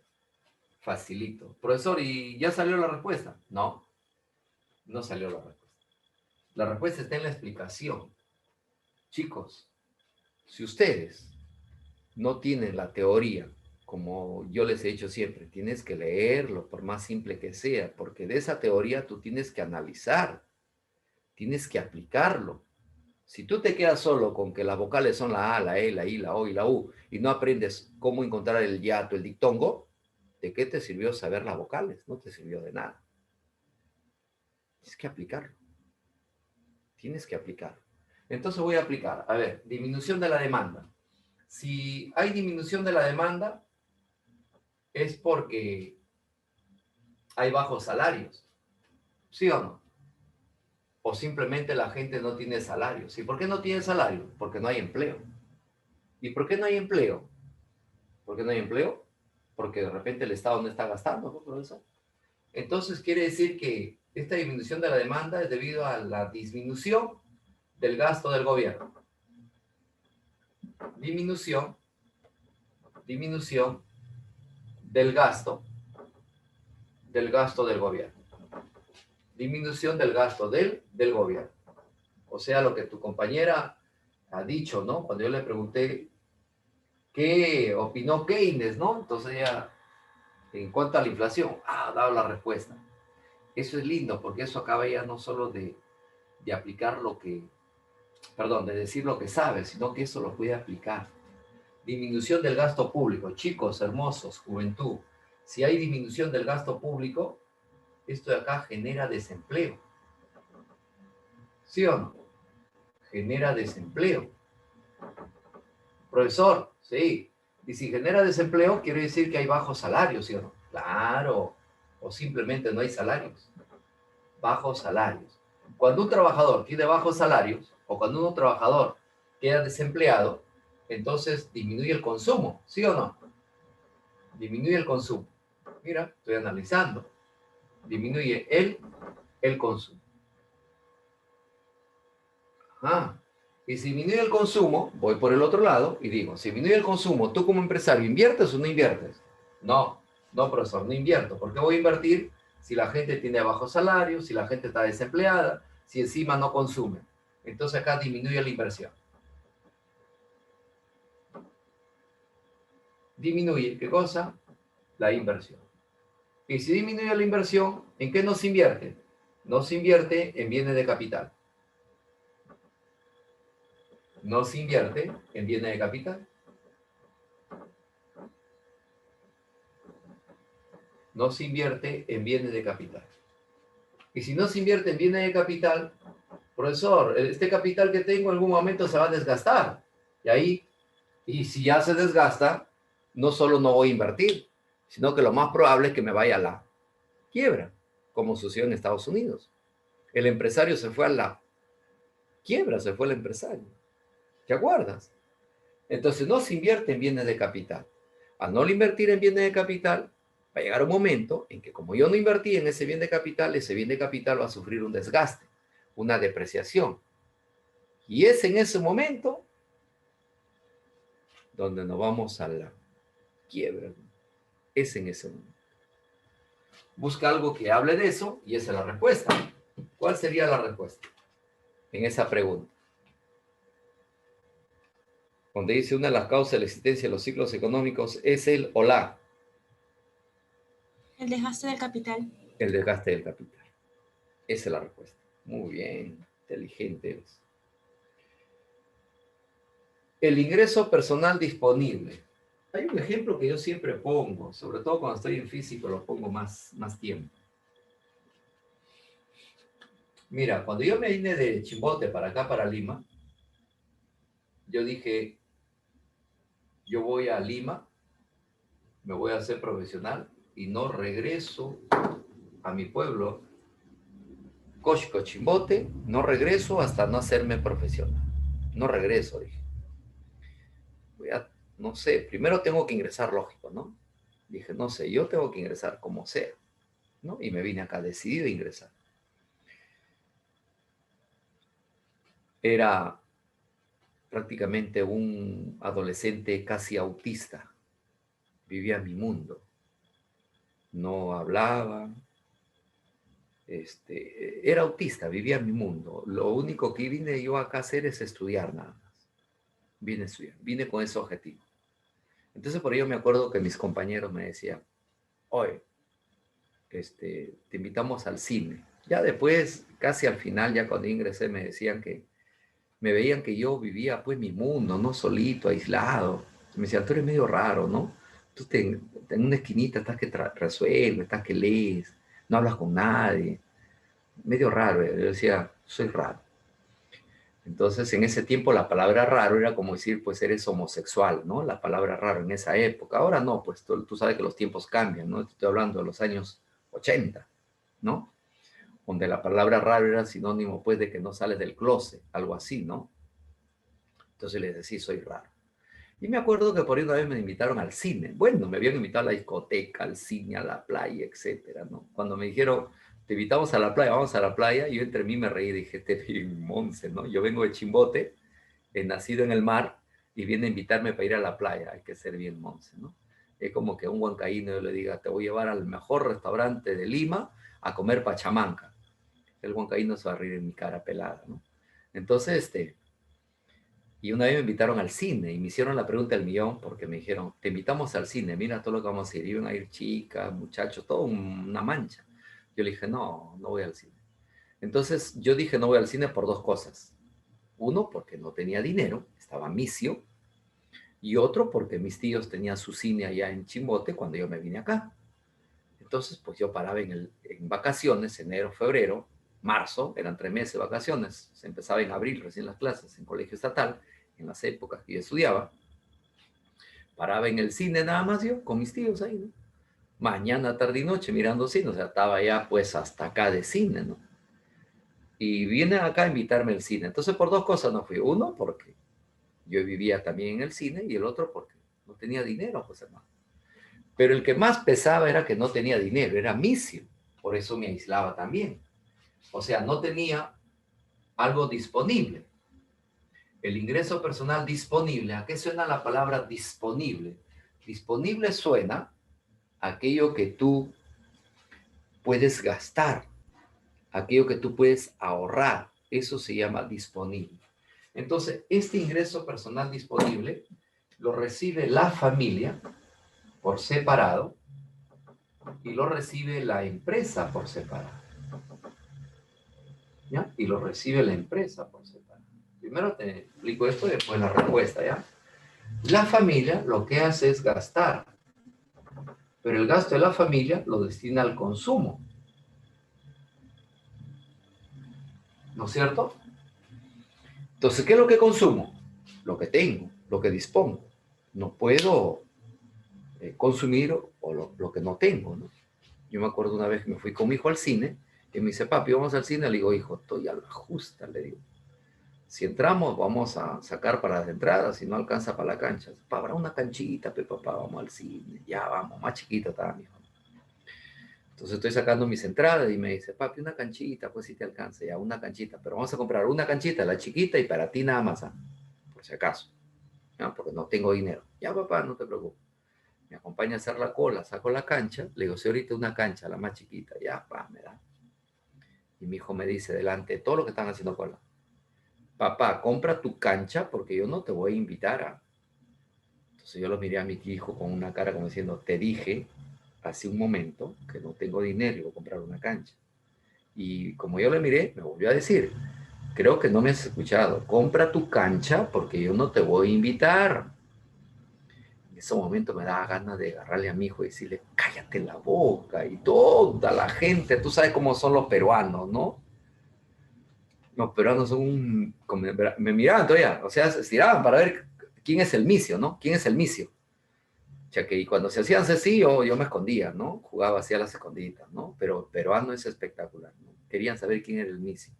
Facilito. Profesor, ¿y ya salió la respuesta? No, no salió la respuesta. La respuesta está en la explicación. Chicos, si ustedes no tienen la teoría, como yo les he dicho siempre, tienes que leerlo, por más simple que sea, porque de esa teoría tú tienes que analizar, tienes que aplicarlo. Si tú te quedas solo con que las vocales son la A, la E, la I, la O y la U, y no aprendes cómo encontrar el hiato, el dictongo, ¿de qué te sirvió saber las vocales? No te sirvió de nada. Tienes que aplicarlo. Tienes que aplicarlo. Entonces voy a aplicar. A ver, disminución de la demanda. Si hay disminución de la demanda, es porque hay bajos salarios. ¿Sí o no? O simplemente la gente no tiene salarios. ¿Y por qué no tiene salario? Porque no hay empleo. ¿Y por qué no hay empleo? ¿Por qué no hay empleo? Porque de repente el Estado no está gastando, ¿no, profesor? Entonces quiere decir que esta disminución de la demanda es debido a la disminución del gasto del gobierno. Disminución, disminución del gasto del gobierno. Disminución del gasto del gobierno. O sea, lo que tu compañera ha dicho, ¿no? Cuando yo le pregunté qué opinó Keynes, ¿no? Entonces ella, en cuanto a la inflación, ha dado la respuesta. Eso es lindo, porque eso acaba ya no solo de aplicar lo que, perdón, de decir lo que sabe, sino que eso lo puede aplicar. Disminución del gasto público. Chicos, hermosos, juventud. Si hay disminución del gasto público, esto de acá genera desempleo. ¿Sí o no? Genera desempleo. Profesor, sí. Y si genera desempleo, quiere decir que hay bajos salarios, ¿sí o no? Claro. O simplemente no hay salarios. Bajos salarios. Cuando un trabajador tiene bajos salarios, o cuando un trabajador queda desempleado, entonces disminuye el consumo, ¿sí o no? Disminuye el consumo. Mira, estoy analizando. Disminuye el consumo. Ah, y si disminuye el consumo, voy por el otro lado y digo, si disminuye el consumo, ¿tú como empresario inviertes o no inviertes? No, no, profesor, no invierto. ¿Por qué voy a invertir si la gente tiene bajos salarios, si la gente está desempleada, si encima no consume? Entonces acá disminuye la inversión. Disminuye, ¿qué cosa? La inversión. Y si disminuye la inversión, ¿en qué no se invierte? No se invierte en bienes de capital. No se invierte en bienes de capital. no se invierte en bienes de capital. Y si no se invierte en bienes de capital, profesor, este capital que tengo en algún momento se va a desgastar. Y si ya se desgasta, no solo no voy a invertir, sino que lo más probable es que me vaya a la quiebra, como sucedió en Estados Unidos. El empresario se fue a la quiebra, se fue el empresario. ¿Te acuerdas? Entonces no se invierte en bienes de capital. Al no invertir en bienes de capital, va a llegar un momento en que como yo no invertí en ese bien de capital va a sufrir un desgaste, una depreciación. Y es en ese momento donde nos vamos a la quiebra. Es en ese momento. Busca algo que hable de eso y esa es la respuesta. ¿Cuál sería la respuesta en esa pregunta? Donde dice una de las causas de la existencia de los ciclos económicos es el o la.
El desgaste del capital.
El desgaste del capital. Esa es la respuesta. Muy bien, inteligente eres. El ingreso personal disponible. Hay un ejemplo que yo siempre pongo, sobre todo cuando estoy en físico, lo pongo más tiempo. Mira, cuando yo me vine de Chimbote para acá, para Lima, yo dije, yo voy a Lima, me voy a hacer profesional y no regreso a mi pueblo, Cosco, Chimbote, no regreso hasta no hacerme profesional. No regreso, dije. No sé, primero tengo que ingresar, lógico, ¿no? Dije, no sé, yo tengo que ingresar como sea, ¿no? Y me vine acá decidido a ingresar. Era prácticamente un adolescente casi autista. Vivía en mi mundo. No hablaba. Era autista, vivía en mi mundo. Lo único que vine yo acá a hacer es estudiar nada más. Vine a estudiar, vine con ese objetivo. Entonces por ello me acuerdo que mis compañeros me decían, oye, te invitamos al cine. Ya después, casi al final, ya cuando ingresé, me decían que me veían que yo vivía pues mi mundo, no solito, aislado. Me decían, tú eres medio raro, ¿no? Tú en una esquinita estás que resuelves, estás que lees, no hablas con nadie. Medio raro. Yo decía, soy raro. Entonces, en ese tiempo la palabra raro era como decir, pues eres homosexual, ¿no? La palabra raro en esa época. Ahora no, pues tú sabes que los tiempos cambian, ¿no? Estoy hablando de los años 80, ¿no? Donde la palabra raro era sinónimo, pues, de que no sales del closet, algo así, ¿no? Entonces les decía, soy raro. Y me acuerdo que por ahí una vez me invitaron al cine. Bueno, me habían invitado a la discoteca, al cine, a la playa, etcétera, ¿no? Cuando me dijeron, te invitamos a la playa, vamos a la playa, yo entre mí me reí y dije, este es Monse, ¿no? Yo vengo de Chimbote, he nacido en el mar, y viene a invitarme para ir a la playa. Hay que ser bien Monse, ¿no? Es como que a un huancaíno yo le diga, te voy a llevar al mejor restaurante de Lima a comer pachamanca. El huancaíno se va a reír en mi cara pelada, ¿no? Entonces, y una vez me invitaron al cine y me hicieron la pregunta del millón porque me dijeron, te invitamos al cine, mira todo lo que vamos a ir. Iban a ir chicas, muchachos, todo una mancha. Yo le dije, no, no voy al cine. Entonces yo dije, no voy al cine por dos cosas. Uno, porque no tenía dinero, estaba misio. Y otro, porque mis tíos tenían su cine allá en Chimbote cuando yo me vine acá. Entonces, pues yo paraba en vacaciones, enero, febrero, marzo, eran 3 meses de vacaciones, se empezaba en abril recién las clases en colegio estatal, en las épocas que yo estudiaba, paraba en el cine nada más yo, con mis tíos ahí, ¿no? Mañana, tarde y noche mirando cine, o sea, estaba ya pues hasta acá de cine, ¿no? Y vienen acá a invitarme al cine. Entonces por dos cosas no fui. Uno, porque yo vivía también en el cine, y el otro porque no tenía dinero, pues hermano. Pero el que más pesaba era que no tenía dinero, era misio, por eso me aislaba también. O sea, no tenía algo disponible. El ingreso personal disponible. ¿A qué suena la palabra disponible? Disponible suena a aquello que tú puedes gastar, aquello que tú puedes ahorrar. Eso se llama disponible. Entonces, este ingreso personal disponible lo recibe la familia por separado y lo recibe la empresa por separado. ¿Ya? Y lo recibe la empresa por separado. Primero te explico esto y después la respuesta, ¿ya? La familia lo que hace es gastar, pero el gasto de la familia lo destina al consumo. ¿No es cierto? Entonces, ¿qué es lo que consumo? Lo que tengo, lo que dispongo. No puedo consumir o lo que no tengo, ¿no? Yo me acuerdo una vez que me fui con mi hijo al cine y me dice, papi, vamos al cine. Le digo, hijo, estoy a la justa, le digo. Si entramos, vamos a sacar para las entradas, si no alcanza para la cancha. Pa, habrá una canchita, papá, vamos al cine. Ya vamos, más chiquito estaba mi hijo. Entonces estoy sacando mis entradas y me dice, papi, una canchita, pues si te alcanza, ya una canchita. Pero vamos a comprar una canchita, la chiquita, y para ti nada más, ¿ah? Por si acaso. ¿No? Porque no tengo dinero. Ya, papá, no te preocupes. Me acompaña a hacer la cola, saco la cancha, le digo, si ahorita una cancha, la más chiquita, ya, pa, me da. Y mi hijo me dice, delante de todo lo que están haciendo cola, papá, compra tu cancha porque yo no te voy a invitar a... Entonces yo lo miré a mi hijo con una cara como diciendo, te dije hace un momento que no tengo dinero y voy a comprar una cancha. Y como yo le miré, me volvió a decir, creo que no me has escuchado, compra tu cancha porque yo no te voy a invitar. En ese momento me daba ganas de agarrarle a mi hijo y decirle, cállate la boca. Y toda la gente, tú sabes cómo son los peruanos, ¿no? Los peruanos son me miraban todavía, o sea, se estiraban para ver quién es el misio, ¿no? ¿Quién es el misio? O sea, que y cuando se hacían así, yo me escondía, ¿no? Jugaba así a las escondidas, ¿no? Pero el peruano es espectacular, ¿no? Querían saber quién era el misio.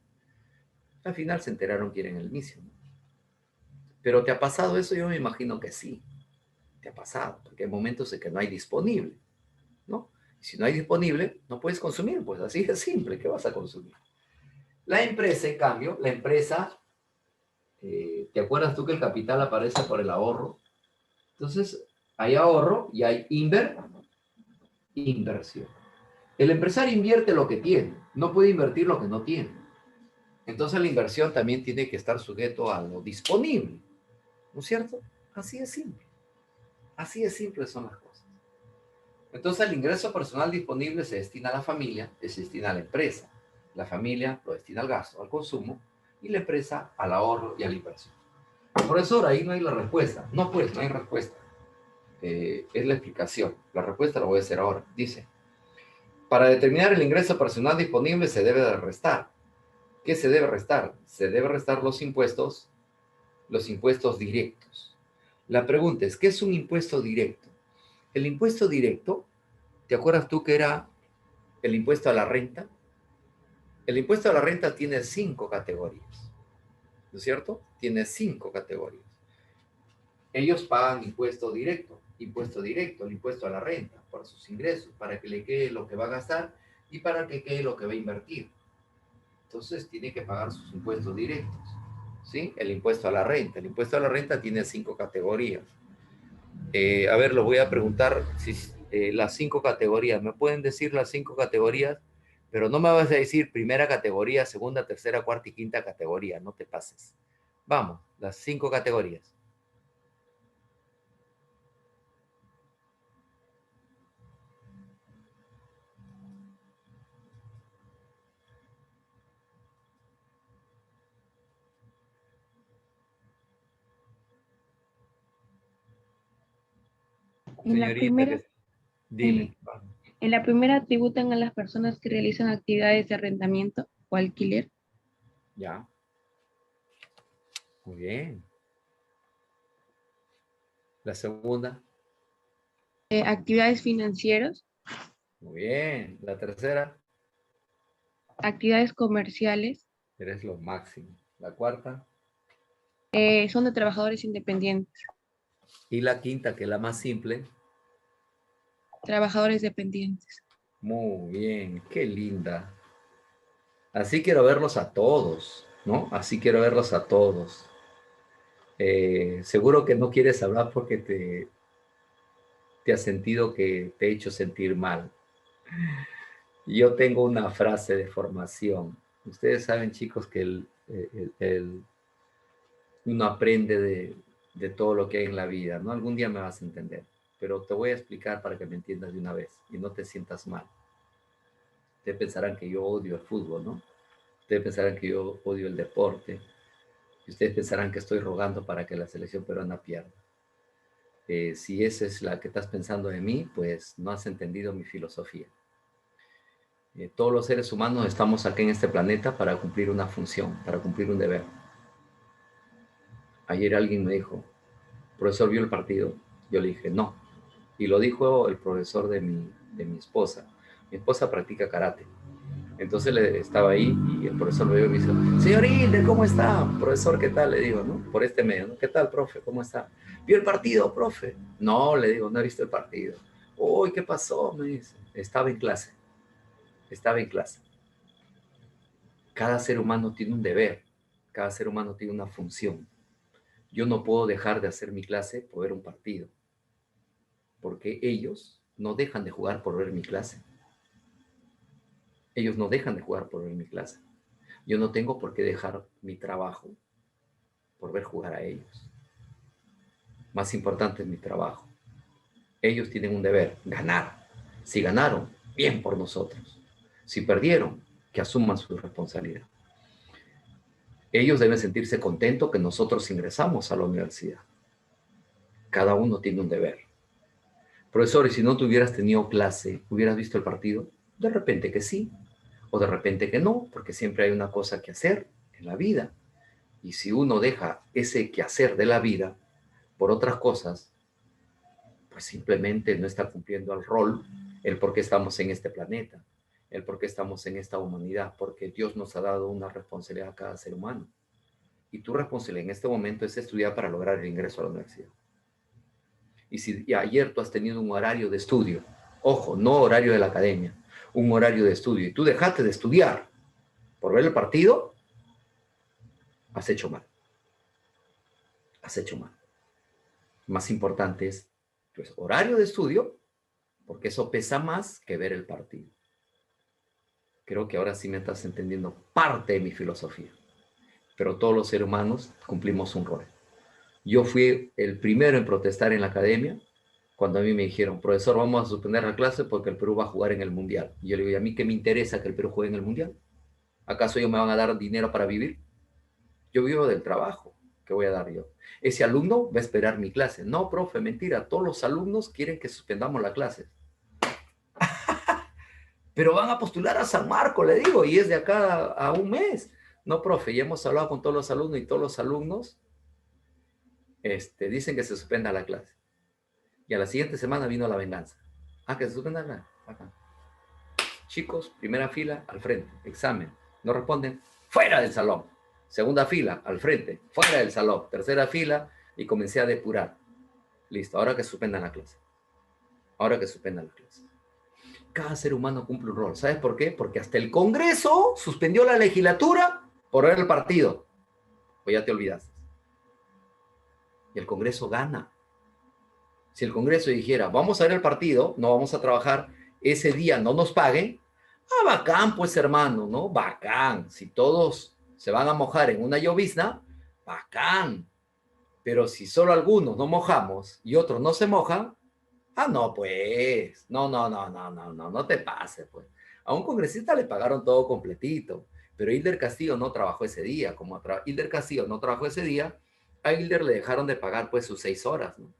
Al final se enteraron quién era el misio, ¿no? Pero ¿te ha pasado eso? Yo me imagino que sí, te ha pasado, porque hay momentos en que no hay disponible, ¿no? Y si no hay disponible, no puedes consumir, pues así es simple, ¿qué vas a consumir? La empresa, en cambio, la empresa, ¿te acuerdas tú que el capital aparece por el ahorro? Entonces, hay ahorro y hay inversión. El empresario invierte lo que tiene, no puede invertir lo que no tiene. Entonces, la inversión también tiene que estar sujeto a lo disponible, ¿no es cierto? Así es simple. Así de simples son las cosas. Entonces, el ingreso personal disponible se destina a la familia, se destina a la empresa. La familia lo destina al gasto, al consumo, y la empresa al ahorro y a la inversión. Profesor, ahí no hay la respuesta. No, pues, no hay respuesta. Es la explicación. La respuesta la voy a hacer ahora. Dice, para determinar el ingreso personal disponible se debe de restar. ¿Qué se debe restar? Se debe restar los impuestos directos. La pregunta es, ¿qué es un impuesto directo? El impuesto directo, ¿te acuerdas tú que era el impuesto a la renta? El impuesto a la renta tiene 5 categorías, ¿no es cierto? Tiene 5 categorías. Ellos pagan impuesto directo, el impuesto a la renta, por sus ingresos, para que le quede lo que va a gastar y para que quede lo que va a invertir. Entonces tiene que pagar sus impuestos directos, ¿sí? El impuesto a la renta. El impuesto a la renta tiene 5 categorías. A ver, lo voy a preguntar si las 5 categorías. ¿Me pueden decir las 5 categorías? Pero no me vas a decir primera categoría, segunda, tercera, cuarta y quinta categoría. No te pases. Vamos, las 5 categorías.
En la
Señorita,
primera,
dime.
en la primera tributan a las personas que realizan actividades de arrendamiento o alquiler.
Ya. Muy bien. La segunda.
Actividades financieras,
Muy bien. La tercera.
actividades comerciales,
Eres lo máximo. La cuarta.
son de trabajadores independientes,
Y la quinta, que es la más simple.
trabajadores dependientes.
Muy bien. Qué linda. Así quiero verlos a todos, ¿no? Así quiero verlos a todos. Seguro que no quieres hablar porque te has sentido que te he hecho sentir mal. Yo tengo una frase de formación. Ustedes saben, chicos, que uno aprende de todo lo que hay en la vida, ¿no? Algún día me vas a entender, pero te voy a explicar para que me entiendas de una vez y no te sientas mal. Ustedes pensarán que yo odio el fútbol, ¿no? Ustedes pensarán que yo odio el deporte. Y ustedes pensarán que estoy rogando para que la selección peruana pierda. Si esa es la que estás pensando de mí, pues no has entendido mi filosofía. Todos los seres humanos estamos aquí en este planeta para cumplir una función, para cumplir un deber. Ayer alguien me dijo, profesor, ¿vio el partido? Yo le dije, no. Y lo dijo el profesor de mi esposa. Mi esposa practica karate. Entonces estaba ahí y el profesor me vio y me dice, señor Hilde, ¿cómo está? Profesor, ¿qué tal? Le digo, ¿no? Por este medio, ¿no? ¿Qué tal, profe? ¿Cómo está? ¿Vio el partido, profe? No, le digo, no he visto el partido. Uy, ¿qué pasó? Me dice, estaba en clase. Estaba en clase. Cada ser humano tiene un deber. Cada ser humano tiene una función. Yo no puedo dejar de hacer mi clase por ver un partido. Porque ellos no dejan de jugar por ver mi clase. Ellos no dejan de jugar por ver mi clase. Yo no tengo por qué dejar mi trabajo por ver jugar a ellos. Más importante es mi trabajo. Ellos tienen un deber, ganar. Si ganaron, bien por nosotros. Si perdieron, que asuman su responsabilidad. Ellos deben sentirse contentos que nosotros ingresamos a la universidad. Cada uno tiene un deber. Profesor, ¿y si no tuvieras tenido clase, hubieras visto el partido? De repente que sí, o de repente que no, porque siempre hay una cosa que hacer en la vida. Y si uno deja ese quehacer de la vida por otras cosas, pues simplemente no está cumpliendo el rol, el por qué estamos en este planeta, el por qué estamos en esta humanidad, porque Dios nos ha dado una responsabilidad a cada ser humano. Y tu responsabilidad en este momento es estudiar para lograr el ingreso a la universidad. Y si ayer tú has tenido un horario de estudio, ojo, no horario de la academia, un horario de estudio, y tú dejaste de estudiar por ver el partido, has hecho mal. Has hecho mal. Más importante es tu horario de estudio, porque eso pesa más que ver el partido. Creo que ahora sí me estás entendiendo parte de mi filosofía. Pero todos los seres humanos cumplimos un rol. Yo fui el primero en protestar en la academia cuando a mí me dijeron, profesor, vamos a suspender la clase porque el Perú va a jugar en el Mundial. Y yo le digo, ¿y a mí qué me interesa que el Perú juegue en el Mundial? ¿Acaso ellos me van a dar dinero para vivir? Yo vivo del trabajo. ¿Qué voy a dar yo? Ese alumno va a esperar mi clase. No, profe, mentira. Todos los alumnos quieren que suspendamos la clase. Pero van a postular a San Marcos, le digo, y es de acá a un mes. No, profe, ya hemos hablado con todos los alumnos y todos los alumnos dicen que se suspenda la clase. Y a la siguiente semana vino la venganza. Ah, que se suspenda la clase. Chicos, primera fila, al frente, examen. No responden, fuera del salón. Segunda fila, al frente, fuera del salón. Tercera fila, y comencé a depurar. Listo, ahora que suspendan la clase. Ahora que suspendan la clase. Cada ser humano cumple un rol. ¿Sabes por qué? Porque hasta el Congreso suspendió la legislatura por ver el partido. Pues ya te olvidaste. Y el Congreso gana. Si el Congreso dijera, vamos a ver el partido, no vamos a trabajar, ese día no nos paguen, bacán, pues hermano, ¿no? Bacán. Si todos se van a mojar en una llovizna, bacán. Pero si solo algunos nos mojamos y otros no se mojan, no, pues, no te pases, pues. A un congresista le pagaron todo completito, pero Hilder Castillo no trabajó ese día. Como Hilder Castillo no trabajó ese día, a Hilder le dejaron de pagar, pues, sus 6 horas, ¿no?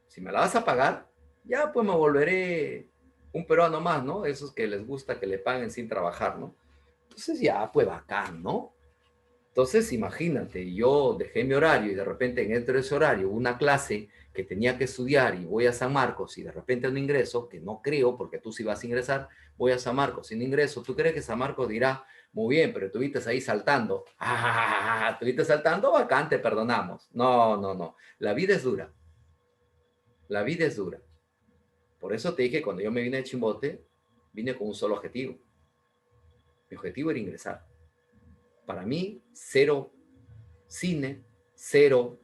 Si me la vas a pagar, ya, pues, me volveré un peruano más, ¿no? Esos que les gusta que le paguen sin trabajar, ¿no? Entonces, ya, pues, bacán, ¿no? Entonces, imagínate, yo dejé mi horario y de repente en ese horario una clase que tenía que estudiar y voy a San Marcos y de repente un ingreso, que no creo, porque tú sí vas a ingresar, voy a San Marcos sin ingreso. ¿Tú crees que San Marcos dirá, muy bien, pero estuviste ahí saltando? ¿Estuviste saltando? Bacán, te perdonamos. No. La vida es dura. La vida es dura. Por eso te dije, cuando yo me vine de Chimbote, vine con un solo objetivo. Mi objetivo era ingresar. Para mí, cero cine, cero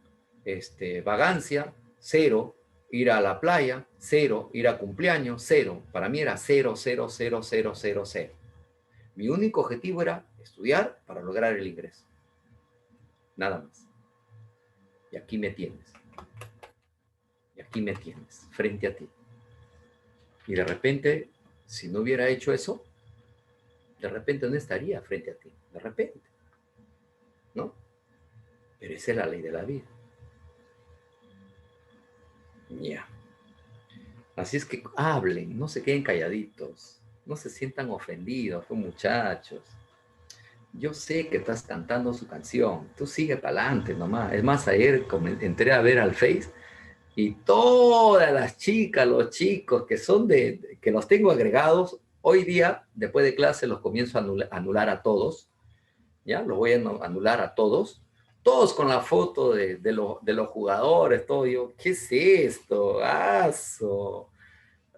vagancia, cero ir a la playa, cero ir a cumpleaños, cero. Para mí era cero, cero, cero, cero, cero, cero. Mi único objetivo era estudiar para lograr el ingreso. Nada más. Y aquí me tienes. Y aquí me tienes, frente a ti. Y de repente, si no hubiera hecho eso, de repente no estaría frente a ti. De repente. ¿No? Pero esa es la ley de la vida. Ya. Así es que hablen, no se queden calladitos, no se sientan ofendidos, pues, muchachos. Yo sé que estás cantando su canción, tú sigue para adelante nomás. Es más, ayer entré a ver al Face y todas las chicas, los chicos que son que los tengo agregados, hoy día, después de clase, los comienzo a anular a todos, ¿ya? Los voy a anular a todos, todos con la foto de los jugadores, todo. Yo, ¿qué es esto? ¡Aso!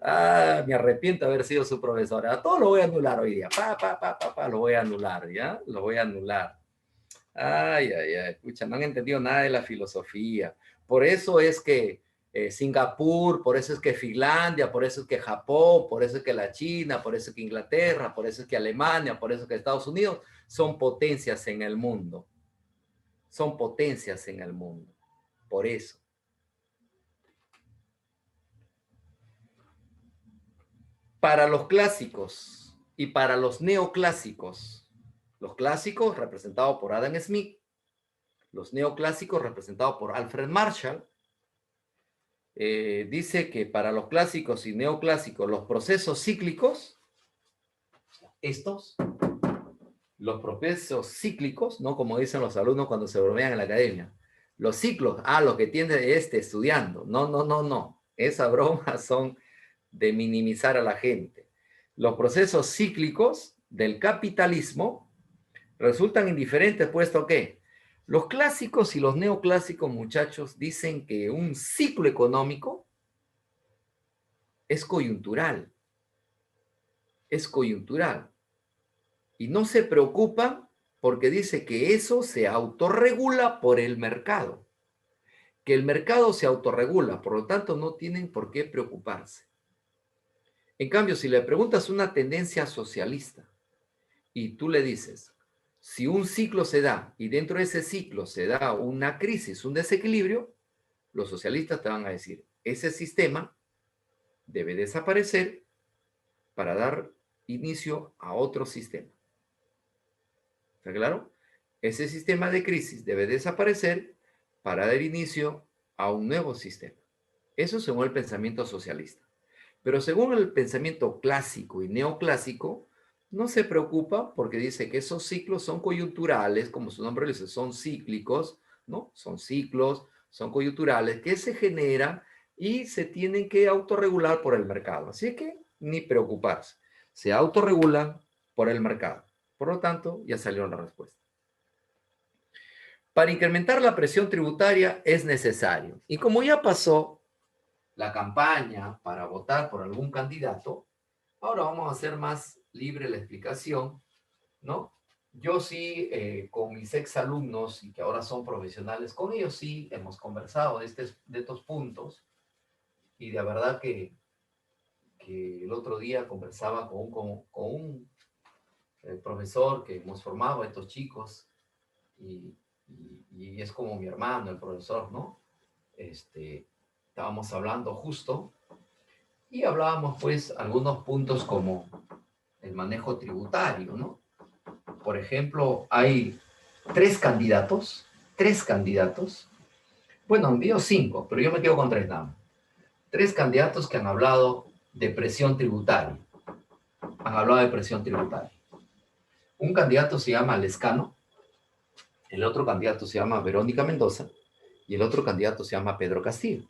Ah, me arrepiento de haber sido su profesora. A todos lo voy a anular hoy día. Lo voy a anular, ¿ya? Lo voy a anular. Ay, ay, ay. Escucha, no han entendido nada de la filosofía. Por eso es que Singapur, por eso es que Finlandia, por eso es que Japón, por eso es que la China, por eso es que Inglaterra, por eso es que Alemania, por eso es que Estados Unidos son potencias en el mundo. Son potencias en el mundo. Por eso. Para los clásicos y para los neoclásicos, los clásicos representados por Adam Smith, los neoclásicos representados por Alfred Marshall, dice que para los clásicos y neoclásicos, los procesos cíclicos, los procesos cíclicos, ¿no? Como dicen los alumnos cuando se bromean en la academia, los ciclos, lo que tiene estudiando, no, esas bromas son de minimizar a la gente. Los procesos cíclicos del capitalismo resultan indiferentes, puesto que los clásicos y los neoclásicos, muchachos, dicen que un ciclo económico es coyuntural, y no se preocupan porque dice que eso se autorregula por el mercado, que el mercado se autorregula, por lo tanto no tienen por qué preocuparse. En cambio, si le preguntas una tendencia socialista y tú le dices, si un ciclo se da y dentro de ese ciclo se da una crisis, un desequilibrio, los socialistas te van a decir, ese sistema debe desaparecer para dar inicio a otro sistema. ¿Está claro? Ese sistema de crisis debe desaparecer para dar inicio a un nuevo sistema. Eso según el pensamiento socialista. Pero según el pensamiento clásico y neoclásico, no se preocupa porque dice que esos ciclos son coyunturales, como su nombre lo dice, son cíclicos, ¿no? Son ciclos, son coyunturales que se generan y se tienen que autorregular por el mercado. Así que ni preocuparse. Se autorregulan por el mercado. Por lo tanto, ya salió la respuesta. Para incrementar la presión tributaria es necesario. Y como ya pasó la campaña para votar por algún candidato, ahora vamos a hacer más libre la explicación, ¿no? Yo sí, con mis exalumnos y que ahora son profesionales, con ellos sí hemos conversado de estos puntos y de verdad que el otro día conversaba con un profesor que hemos formado a estos chicos y es como mi hermano, el profesor, ¿no? Estábamos hablando justo y hablábamos pues algunos puntos como el manejo tributario, ¿no? Por ejemplo, hay tres candidatos, bueno, envío 5, pero yo me quedo con 3 nada más. 3 candidatos que han hablado de presión tributaria. Un candidato se llama Lescano, el otro candidato se llama Verónica Mendoza y el otro candidato se llama Pedro Castillo.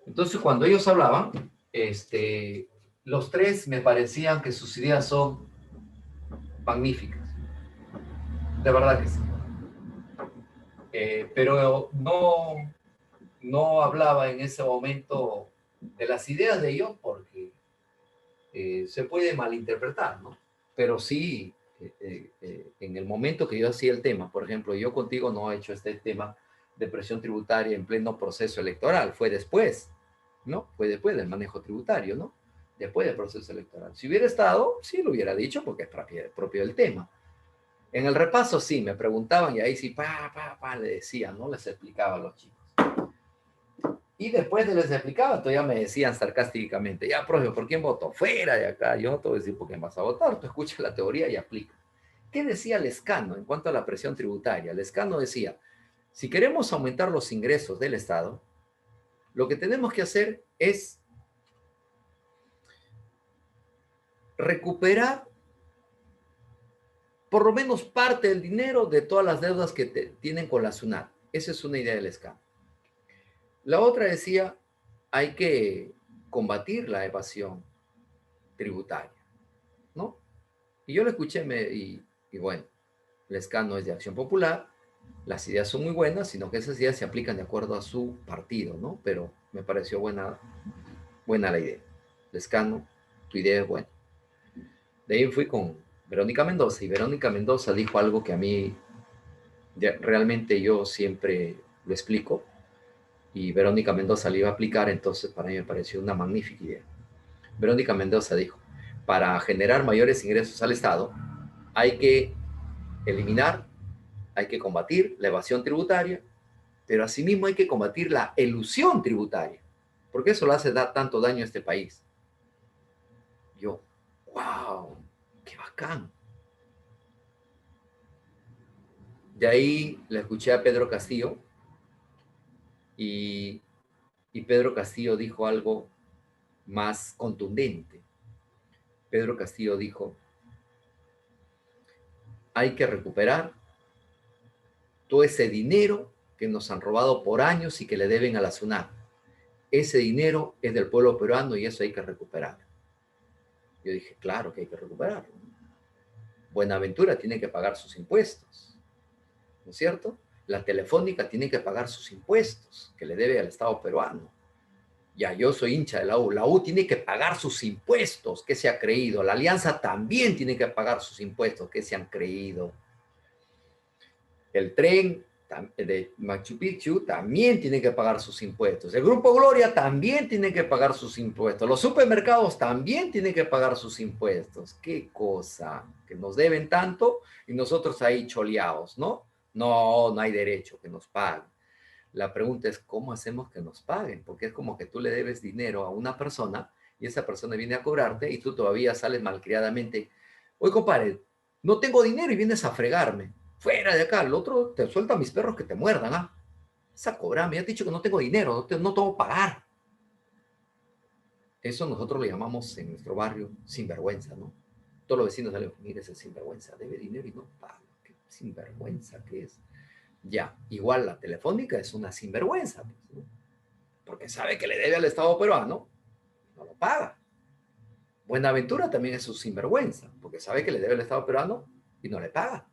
Entonces, cuando ellos hablaban, los tres me parecían que sus ideas son magníficas. De verdad que sí. Pero no hablaba en ese momento de las ideas de ellos porque se puede malinterpretar, ¿no? Pero sí, en el momento que yo hacía el tema, por ejemplo, yo contigo no he hecho este tema de presión tributaria en pleno proceso electoral, fue después, ¿no? Fue después del manejo tributario, ¿no? Después del proceso electoral. Si hubiera estado, sí lo hubiera dicho porque es propio del tema. En el repaso sí, me preguntaban y ahí sí, le decían, ¿no? Les explicaba a los chicos. Y después de les explicaba, todavía me decían sarcásticamente, ya, profe, ¿por quién voto? Fuera de acá. Yo no te voy a decir por quién vas a votar, tú escuchas la teoría y aplica. ¿Qué decía Lescano en cuanto a la presión tributaria? Lescano decía, si queremos aumentar los ingresos del Estado, Lo que tenemos que hacer es recuperar por lo menos parte del dinero de todas las deudas que tienen con la SUNAT. Esa es una idea del escándalo. La otra decía, hay que combatir la evasión tributaria, ¿no? Y yo lo escuché y bueno, el escándalo no es de Acción Popular, las ideas son muy buenas, sino que esas ideas se aplican de acuerdo a su partido, ¿no? Pero me pareció buena la idea. Lescano, tu idea es buena. De ahí fui con Verónica Mendoza, y Verónica Mendoza dijo algo que a mí realmente yo siempre lo explico, y Verónica Mendoza le iba a aplicar, entonces para mí me pareció una magnífica idea. Verónica Mendoza dijo, para generar mayores ingresos al Estado, hay que eliminar, hay que combatir la evasión tributaria, pero asimismo hay que combatir la elusión tributaria, porque eso le hace tanto daño a este país. Yo, wow, qué bacán. De ahí le escuché a Pedro Castillo y Pedro Castillo dijo algo más contundente. Pedro Castillo dijo, hay que recuperar todo ese dinero que nos han robado por años y que le deben a la SUNAT. Ese dinero es del pueblo peruano y eso hay que recuperar. Yo dije, claro que hay que recuperarlo. Buenaventura tiene que pagar sus impuestos, ¿no es cierto? La Telefónica tiene que pagar sus impuestos que le debe al Estado peruano. Ya, yo soy hincha de la U. La U tiene que pagar sus impuestos, que se ha creído. La Alianza también tiene que pagar sus impuestos, que se han creído. El tren de Machu Picchu también tiene que pagar sus impuestos. El Grupo Gloria también tiene que pagar sus impuestos. Los supermercados también tienen que pagar sus impuestos. Qué cosa, que nos deben tanto y nosotros ahí choleados, ¿no? No, no hay derecho que nos paguen. La pregunta es, ¿cómo hacemos que nos paguen? Porque es como que tú le debes dinero a una persona y esa persona viene a cobrarte y tú todavía sales malcriadamente. Oye, compadre, no tengo dinero y vienes a fregarme. Fuera de acá, el otro te suelta a mis perros que te muerdan, ¿ah? Esa cobra, me has dicho que no tengo dinero, no tengo que pagar. Eso nosotros le llamamos en nuestro barrio sinvergüenza, ¿no? Todos los vecinos salen, mire ese sinvergüenza, debe dinero y no paga. ¿Qué sinvergüenza que es? Ya, igual la Telefónica es una sinvergüenza, pues, ¿no? Porque sabe que le debe al Estado peruano, no lo paga. Buenaventura también es un sinvergüenza, porque sabe que le debe al Estado peruano y no le paga.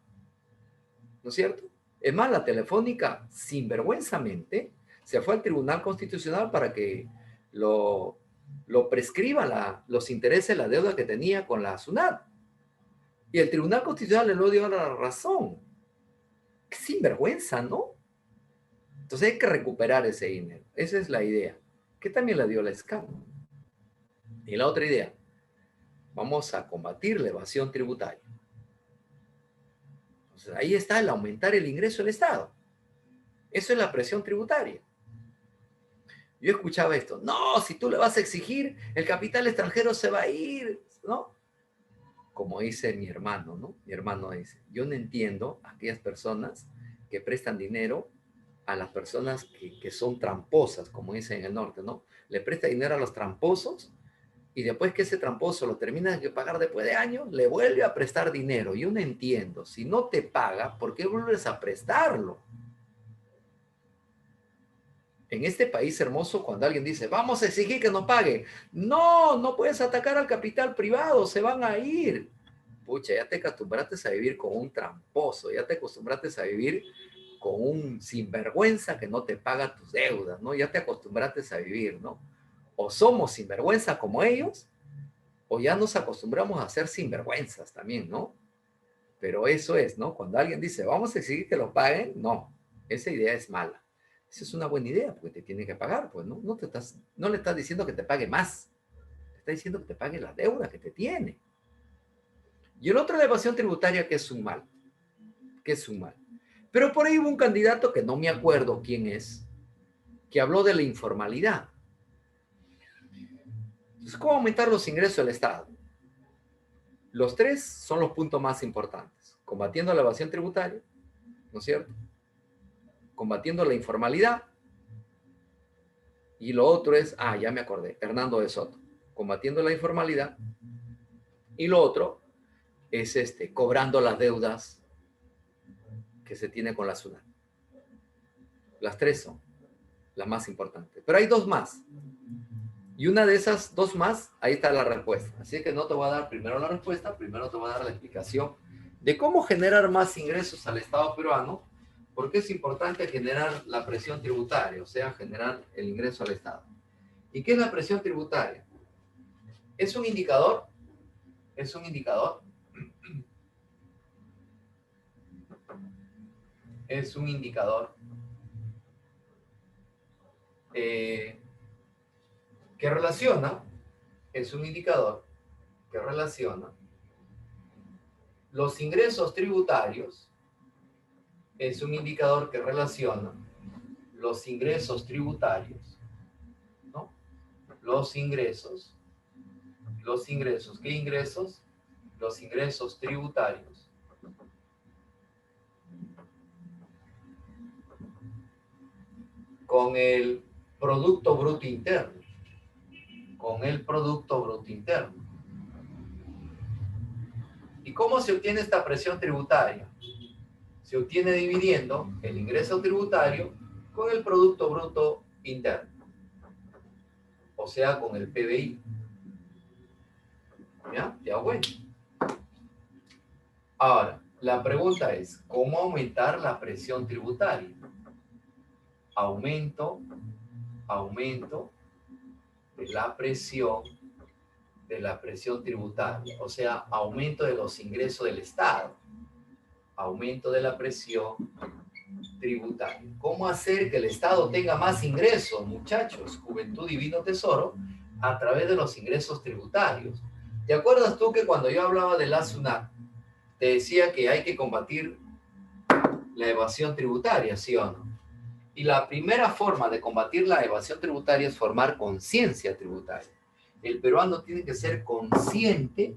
¿No es cierto? Es más, la Telefónica, sinvergüenzamente, se fue al Tribunal Constitucional para que lo prescriba los intereses, la deuda que tenía con la SUNAT. Y el Tribunal Constitucional le dio la razón. Qué sinvergüenza, ¿no? Entonces hay que recuperar ese dinero. Esa es la idea, que también la dio la SCAN. Y la otra idea, vamos a combatir la evasión tributaria. Entonces ahí está el aumentar el ingreso del Estado. Eso es la presión tributaria. Yo escuchaba esto, no, si tú le vas a exigir, el capital extranjero se va a ir, ¿no? Como dice mi hermano, ¿no? Mi hermano dice, yo no entiendo a aquellas personas que prestan dinero a las personas que son tramposas, como dicen en el norte, ¿no? Le presta dinero a los tramposos y después que ese tramposo lo termina de pagar después de años, le vuelve a prestar dinero. Yo no entiendo, si no te paga, ¿por qué vuelves a prestarlo? En este país hermoso, cuando alguien dice, vamos a exigir que nos pague, no, no puedes atacar al capital privado, se van a ir. Pucha, ya te acostumbraste a vivir con un tramposo, ya te acostumbraste a vivir con un sinvergüenza que no te paga tus deudas, ¿no? Ya te acostumbraste a vivir, ¿no? O somos sinvergüenza como ellos, o ya nos acostumbramos a ser sinvergüenzas también, ¿no? Pero eso es, ¿no? Cuando alguien dice, vamos a exigir que lo paguen, no, esa idea es mala. Esa es una buena idea, porque te tiene que pagar, pues, ¿no? No le estás diciendo que te pague más, te está diciendo que te pague la deuda que te tiene. Y el otro, la evasión tributaria, que es un mal, que es un mal. Pero por ahí hubo un candidato que no me acuerdo quién es, que habló de la informalidad. Entonces, ¿cómo aumentar los ingresos del Estado? Los tres son los puntos más importantes. Combatiendo la evasión tributaria, ¿no es cierto? Combatiendo la informalidad Y lo otro es, ya me acordé, Hernando de Soto, combatiendo la informalidad. Y lo otro es cobrando las deudas que se tiene con la SUNAT. Las tres son las más importantes. Pero hay dos más. Y una de esas dos más, ahí está la respuesta. Así que no te voy a dar primero la respuesta, primero te voy a dar la explicación de cómo generar más ingresos al Estado peruano, porque es importante generar la presión tributaria, o sea, generar el ingreso al Estado. ¿Y qué es la presión tributaria? Es un indicador, es un indicador, es un indicador que relaciona, es un indicador que relaciona los ingresos tributarios, es un indicador que relaciona los ingresos tributarios, ¿no? Los ingresos, ¿qué ingresos? Los ingresos tributarios con el Producto Bruto Interno, con el Producto Bruto Interno. ¿Y cómo se obtiene esta presión tributaria? Se obtiene dividiendo el ingreso tributario con el Producto Bruto Interno, o sea, con el PBI. ¿Ya? ¿Ya bueno? Ahora, la pregunta es, ¿cómo aumentar la presión tributaria? Aumento de la presión tributaria, o sea, aumento de los ingresos del Estado, aumento de la presión tributaria. ¿Cómo hacer que el Estado tenga más ingresos, muchachos? Juventud Divino Tesoro, a través de los ingresos tributarios. ¿Te acuerdas tú que cuando yo hablaba de la SUNAT, te decía que hay que combatir la evasión tributaria, sí o no? Y la primera forma de combatir la evasión tributaria es formar conciencia tributaria. El peruano tiene que ser consciente,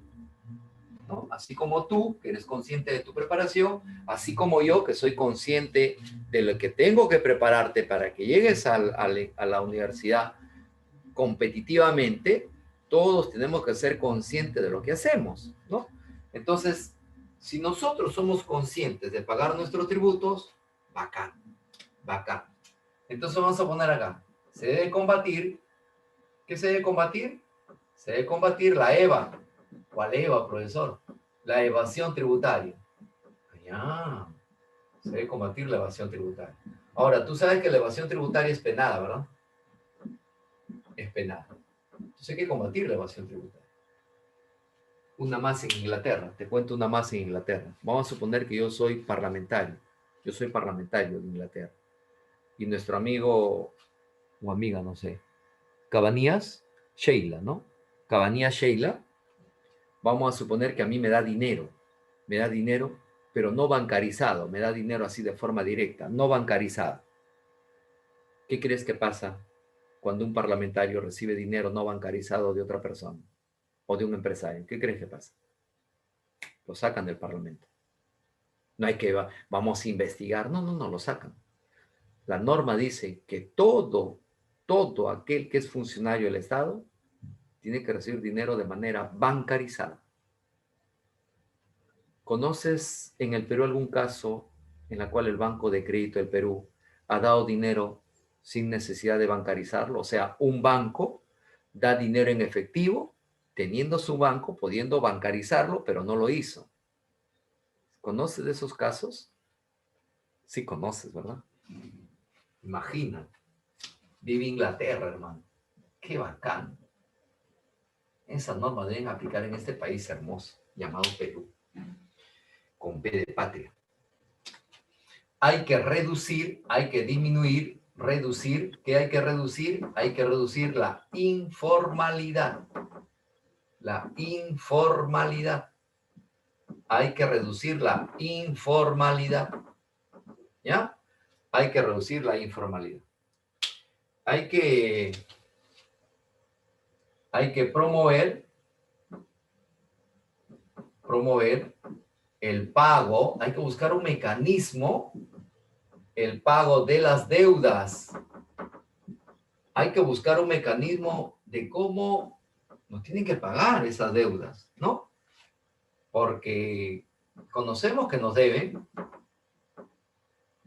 ¿no? Así como tú, que eres consciente de tu preparación, así como yo, que soy consciente de lo que tengo que prepararte para que llegues a la universidad competitivamente, todos tenemos que ser conscientes de lo que hacemos, ¿no? Entonces, si nosotros somos conscientes de pagar nuestros tributos, bacán, bacán. Entonces vamos a poner acá, se debe combatir, ¿qué se debe combatir? Se debe combatir la EVA. ¿Cuál EVA, profesor? La evasión tributaria. Ya, se debe combatir la evasión tributaria. Ahora, tú sabes que la evasión tributaria es penada, ¿verdad? Es penada. Entonces hay que combatir la evasión tributaria. Una más en Inglaterra, te cuento una más en Inglaterra. Vamos a suponer que yo soy parlamentario. Yo soy parlamentario de Inglaterra. Y nuestro amigo o amiga, no sé, Cabanías Sheila, ¿no? Cabanías Sheila, vamos a suponer que a mí me da dinero, pero no bancarizado, me da dinero así de forma directa, no bancarizado. ¿Qué crees que pasa cuando un parlamentario recibe dinero no bancarizado de otra persona o de un empresario? ¿Qué crees que pasa? Lo sacan del Parlamento. No hay que, vamos a investigar, no, lo sacan. La norma dice que todo aquel que es funcionario del Estado tiene que recibir dinero de manera bancarizada. ¿Conoces en el Perú algún caso en el cual el Banco de Crédito del Perú ha dado dinero sin necesidad de bancarizarlo? O sea, un banco da dinero en efectivo, teniendo su banco, pudiendo bancarizarlo, pero no lo hizo. ¿Conoces de esos casos? Sí conoces, ¿verdad? Imagínate. Vive Inglaterra, hermano. Qué bacán. Esas normas deben aplicar en este país hermoso, llamado Perú, con P de patria. Hay que reducir, hay que disminuir, reducir. ¿Qué hay que reducir? Hay que reducir la informalidad. La informalidad. Hay que reducir la informalidad. ¿Ya? Hay que reducir la informalidad. Hay que promover el pago, hay que buscar un mecanismo, el pago de las deudas hay que buscar un mecanismo de cómo nos tienen que pagar esas deudas, ¿no? Porque conocemos que nos deben,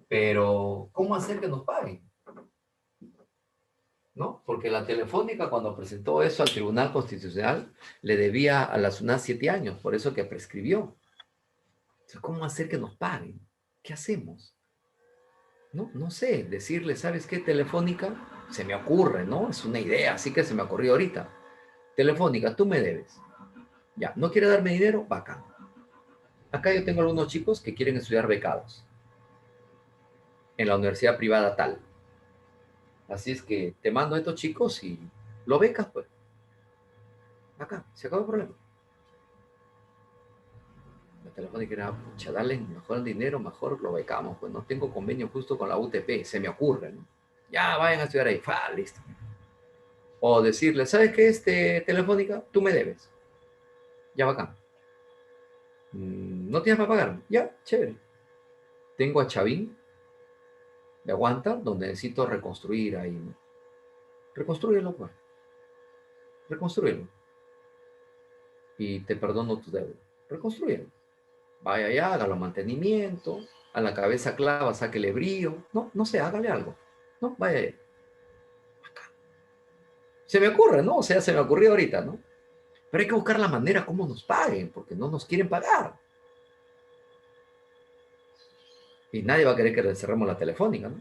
pero ¿cómo hacer que nos paguen? ¿No? Porque la Telefónica, cuando presentó eso al Tribunal Constitucional, le debía a la SUNAT 7 años, por eso que prescribió. Entonces, ¿cómo hacer que nos paguen? ¿Qué hacemos? No sé, decirle, ¿sabes qué? Telefónica, se me ocurre, ¿no? Es una idea, así que se me ocurrió ahorita. Telefónica, tú me debes. Ya, ¿no quiere darme dinero? Bacán. Acá yo tengo algunos chicos que quieren estudiar becados en la universidad privada tal. Así es que te mando a estos chicos y lo becas, pues. Acá, se acabó el problema. La Telefónica era, pucha, dale mejor el dinero, mejor lo becamos, pues no tengo convenio justo con la UTP, se me ocurre, ¿no? Ya, vayan a estudiar ahí, listo. O decirle, ¿sabes qué, Telefónica? Tú me debes. Ya, bacán. ¿No tienes para pagarme? Ya, chévere. Tengo a Chavín, de Aguanta, donde necesito reconstruir ahí, ¿no? Reconstrúyelo, pues. Reconstrúyelo. Y te perdono tu deuda. Reconstrúyelo. Vaya allá, hágalo mantenimiento, a la cabeza clava, sáquele brillo. No sé, hágale algo. No, vaya allá. Se me ocurre, ¿no? O sea, se me ocurrió ahorita, ¿no? Pero hay que buscar la manera cómo nos paguen, porque no nos quieren pagar. Y nadie va a querer que le cerremos la Telefónica, ¿no?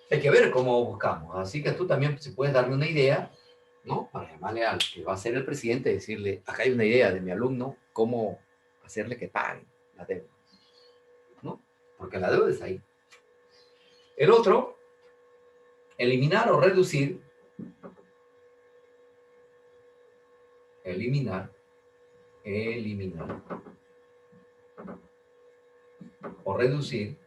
Hay que ver cómo buscamos. Así que tú también, si puedes darme una idea, ¿no? Para llamarle al que va a ser el presidente y decirle, acá hay una idea de mi alumno, cómo hacerle que paguen la deuda, ¿no? Porque la deuda es ahí. El otro, eliminar o reducir, eliminar o reducir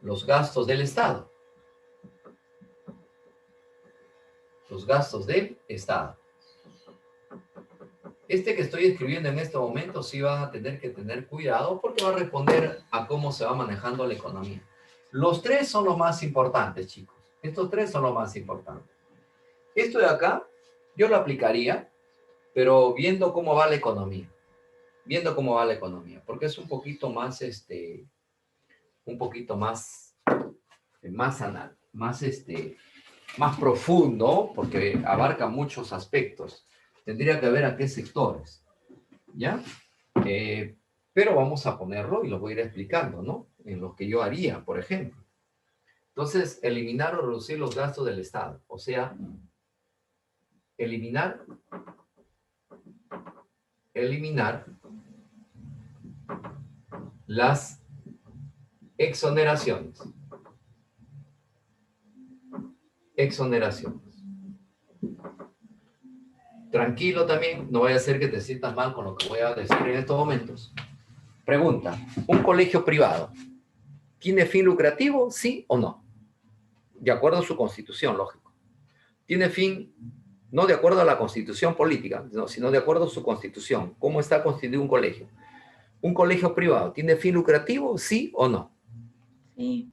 los gastos del Estado. Los gastos del Estado. Este que estoy escribiendo en este momento sí va a tener que tener cuidado porque va a responder a cómo se va manejando la economía. Los tres son los más importantes, chicos. Estos tres son los más importantes. Esto de acá, yo lo aplicaría, pero viendo cómo va la economía. Viendo cómo va la economía. Porque es un poquito más, más anal, más profundo, porque abarca muchos aspectos. Tendría que ver a qué sectores, ¿ya? Pero vamos a ponerlo y lo voy a ir explicando, ¿no? En lo que yo haría, por ejemplo. Entonces, eliminar o reducir los gastos del Estado. O sea, eliminar las exoneraciones. Exoneraciones. Tranquilo también, no vaya a ser que te sientas mal con lo que voy a decir en estos momentos. Pregunta, ¿un colegio privado tiene fin lucrativo, sí o no? De acuerdo a su constitución, lógico. Tiene fin, no de acuerdo a la constitución política, no, sino de acuerdo a su constitución. ¿Cómo está constituido un colegio? ¿Un colegio privado tiene fin lucrativo, sí o no?
Sí.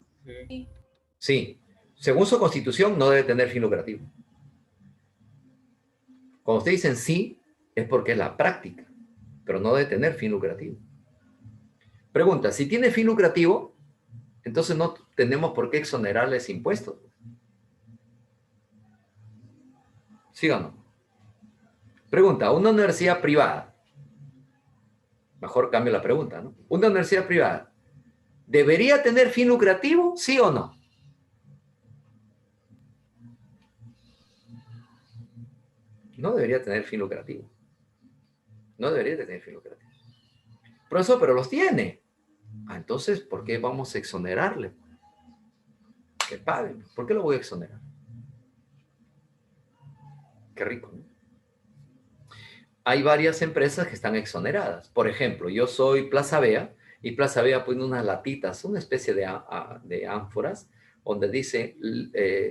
Sí. Según su constitución, no debe tener fin lucrativo. Cuando ustedes dicen sí, es porque es la práctica, pero no debe tener fin lucrativo. Pregunta, si tiene fin lucrativo, entonces no tenemos por qué exonerarles impuestos. ¿Sí o no? Pregunta, una universidad privada, mejor cambio la pregunta, ¿no? Una universidad privada, ¿debería tener fin lucrativo, sí o no? No debería tener fin lucrativo. No debería tener fin lucrativo. Profesor, pero los tiene. Entonces, ¿por qué vamos a exonerarle? Que paguen. ¿Por qué lo voy a exonerar? Qué rico, ¿no? Hay varias empresas que están exoneradas. Por ejemplo, yo soy Plaza Vea y Plaza Vea pone unas latitas, una especie de ánforas, donde dice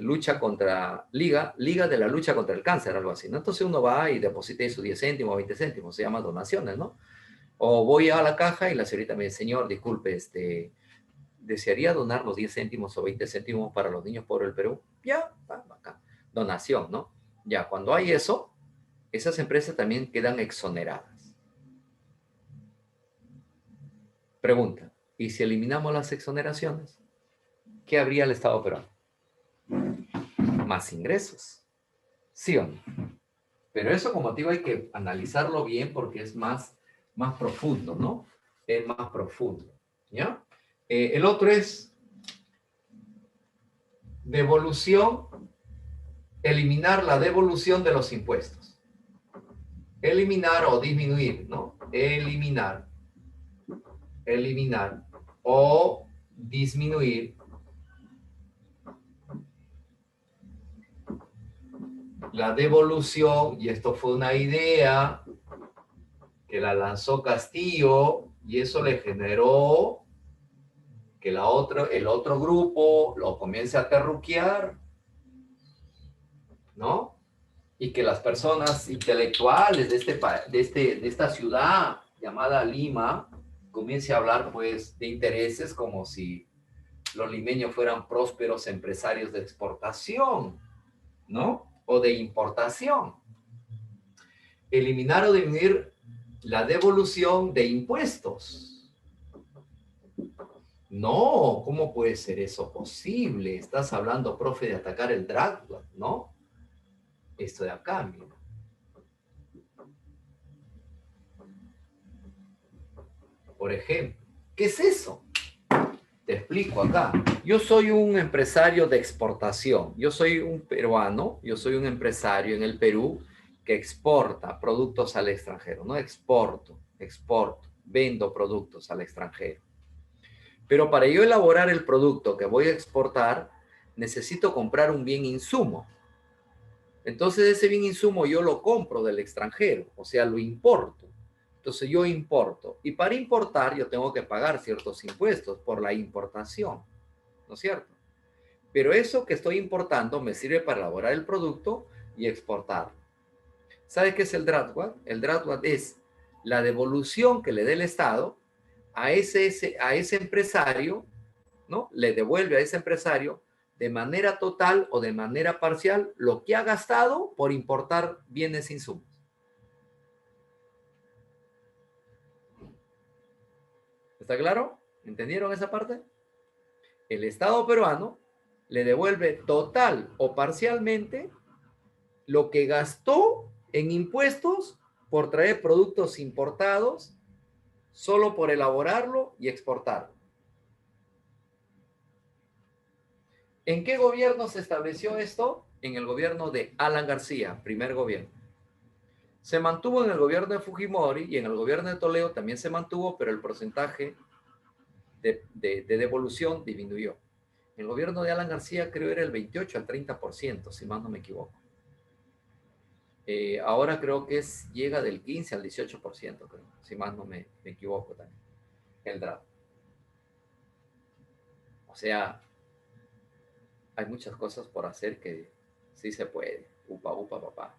lucha contra, liga de la lucha contra el cáncer, algo así, ¿no? Entonces uno va y deposita ahí sus 10 céntimos, 20 céntimos, se llama donaciones, ¿no? O voy a la caja y la señorita me dice, señor, disculpe, ¿desearía donar los 10 céntimos o 20 céntimos para los niños pobres del Perú? Ya, acá. Donación, ¿no? Ya, cuando hay eso, esas empresas también quedan exoneradas. Pregunta, ¿y si eliminamos las exoneraciones? ¿Qué habría el Estado peruano? Más ingresos. ¿Sí o no? Pero eso, como te digo, hay que analizarlo bien porque es más profundo, ¿no? Es más profundo, ¿ya? El otro es devolución, eliminar la devolución de los impuestos. Eliminar o disminuir, ¿no? Eliminar o disminuir la devolución, y esto fue una idea que la lanzó Castillo, y eso le generó que el otro grupo lo comience a terruquear, ¿no? Y que las personas intelectuales de esta ciudad llamada Lima comience a hablar, pues, de intereses como si los limeños fueran prósperos empresarios de exportación, ¿no? O de importación. Eliminar o disminuir la devolución de impuestos. No, ¿cómo puede ser eso posible? Estás hablando, profe, de atacar el Dragwat, ¿no? Esto de acá, mira. Por ejemplo, ¿qué es eso? Te explico acá. Yo soy un empresario de exportación. Yo soy un peruano, yo soy un empresario en el Perú que exporta productos al extranjero. No exporto, vendo productos al extranjero. Pero para yo elaborar el producto que voy a exportar, necesito comprar un bien insumo. Entonces ese bien insumo yo lo compro del extranjero, o sea, lo importo. Entonces yo importo. Y para importar yo tengo que pagar ciertos impuestos por la importación, ¿no es cierto? Pero eso que estoy importando me sirve para elaborar el producto y exportarlo. ¿Sabe qué es el DRATWAT? El DRATWAT es la devolución que le dé el Estado a ese empresario, ¿no? Le devuelve a ese empresario de manera total o de manera parcial lo que ha gastado por importar bienes e insumos. ¿Está claro? ¿Entendieron esa parte? El Estado peruano le devuelve total o parcialmente lo que gastó en impuestos por traer productos importados solo por elaborarlo y exportarlo. ¿En qué gobierno se estableció esto? En el gobierno de Alan García, primer gobierno. Se mantuvo en el gobierno de Fujimori y en el gobierno de Toledo también se mantuvo, pero el porcentaje de devolución disminuyó. En el gobierno de Alan García creo era el 28 al 30%, si más no me equivoco. Ahora creo que llega del 15 al 18%, creo, si más no me equivoco también, el DRAP. O sea, hay muchas cosas por hacer que sí se puede. Upa, upa, papá.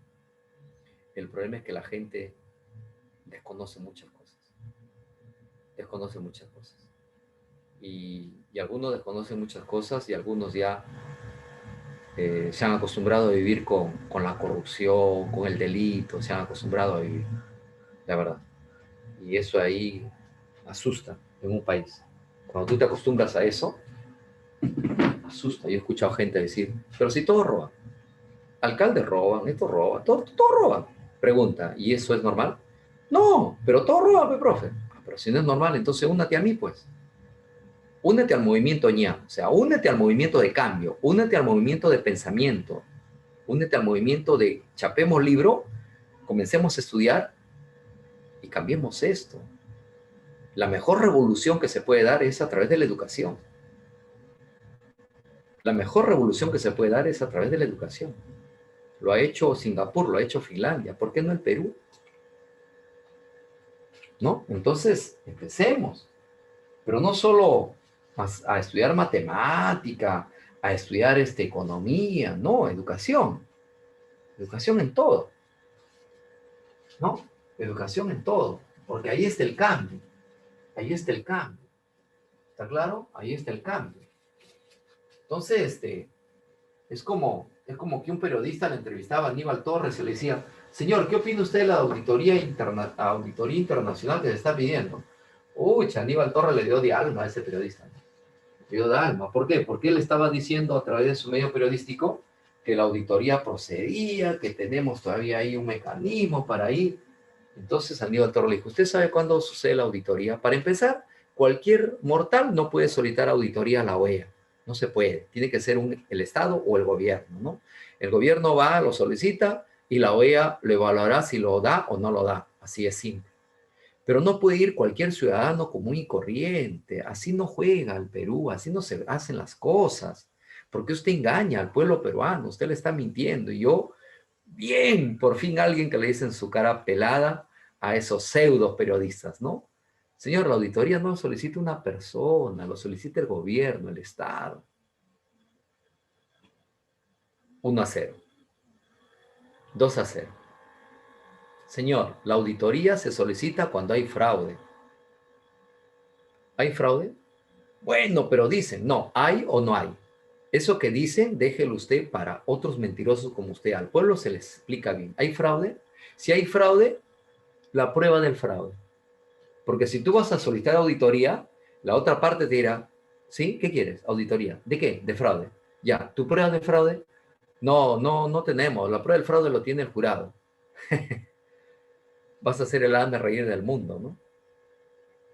El problema es que la gente desconoce muchas cosas. Desconoce muchas cosas. Y algunos desconocen muchas cosas y algunos ya se han acostumbrado a vivir con la corrupción, con el delito, se han acostumbrado a vivir, la verdad. Y eso ahí asusta en un país. Cuando tú te acostumbras a eso, asusta. Yo he escuchado gente decir, pero si todos roban, alcaldes roban, esto roban, todo roban. Pregunta, ¿y eso es normal? No, pero todos roban, profe. Pero si no es normal, entonces únate a mí, pues. Únete al movimiento ña, o sea, únete al movimiento de cambio, únete al movimiento de pensamiento, únete al movimiento de chapemos libro, comencemos a estudiar y cambiemos esto. La mejor revolución que se puede dar es a través de la educación. La mejor revolución que se puede dar es a través de la educación. Lo ha hecho Singapur, lo ha hecho Finlandia. ¿Por qué no el Perú? ¿No? Entonces, empecemos. Pero no solo a estudiar matemática, a estudiar economía, no, educación. Educación en todo. ¿No? Educación en todo. Porque ahí está el cambio. Ahí está el cambio. ¿Está claro? Ahí está el cambio. Entonces, es como que un periodista le entrevistaba a Aníbal Torres y le decía, señor, ¿qué opina usted de la auditoría internacional que se está pidiendo? Uy, Aníbal Torres le dio de alma a ese periodista, ¿no? Le dio de alma. ¿Por qué? Porque él estaba diciendo a través de su medio periodístico que la auditoría procedía, que tenemos todavía ahí un mecanismo para ir. Entonces Aníbal Torres le dijo, ¿usted sabe cuándo sucede la auditoría? Para empezar, cualquier mortal no puede solicitar auditoría a la OEA. No se puede. Tiene que ser el Estado o el gobierno, ¿no? El gobierno va, lo solicita y la OEA lo evaluará si lo da o no lo da. Así es simple. Pero no puede ir cualquier ciudadano común y corriente. Así no juega el Perú, así no se hacen las cosas. Porque usted engaña al pueblo peruano, usted le está mintiendo. Y yo, bien, por fin alguien que le dice en su cara pelada a esos pseudo periodistas, ¿no? Señor, la auditoría no lo solicita una persona, lo solicita el gobierno, el Estado. 1-0. 2-0. Señor, la auditoría se solicita cuando hay fraude. ¿Hay fraude? Bueno, pero dicen, no, ¿hay o no hay? Eso que dicen, déjelo usted para otros mentirosos como usted. Al pueblo se les explica bien. ¿Hay fraude? Si hay fraude, la prueba del fraude. Porque si tú vas a solicitar auditoría, la otra parte te dirá, ¿sí? ¿Qué quieres? Auditoría. ¿De qué? De fraude. Ya, ¿tu prueba de fraude? No tenemos. La prueba del fraude lo tiene el jurado. Vas a ser el hazme reír del mundo, ¿no?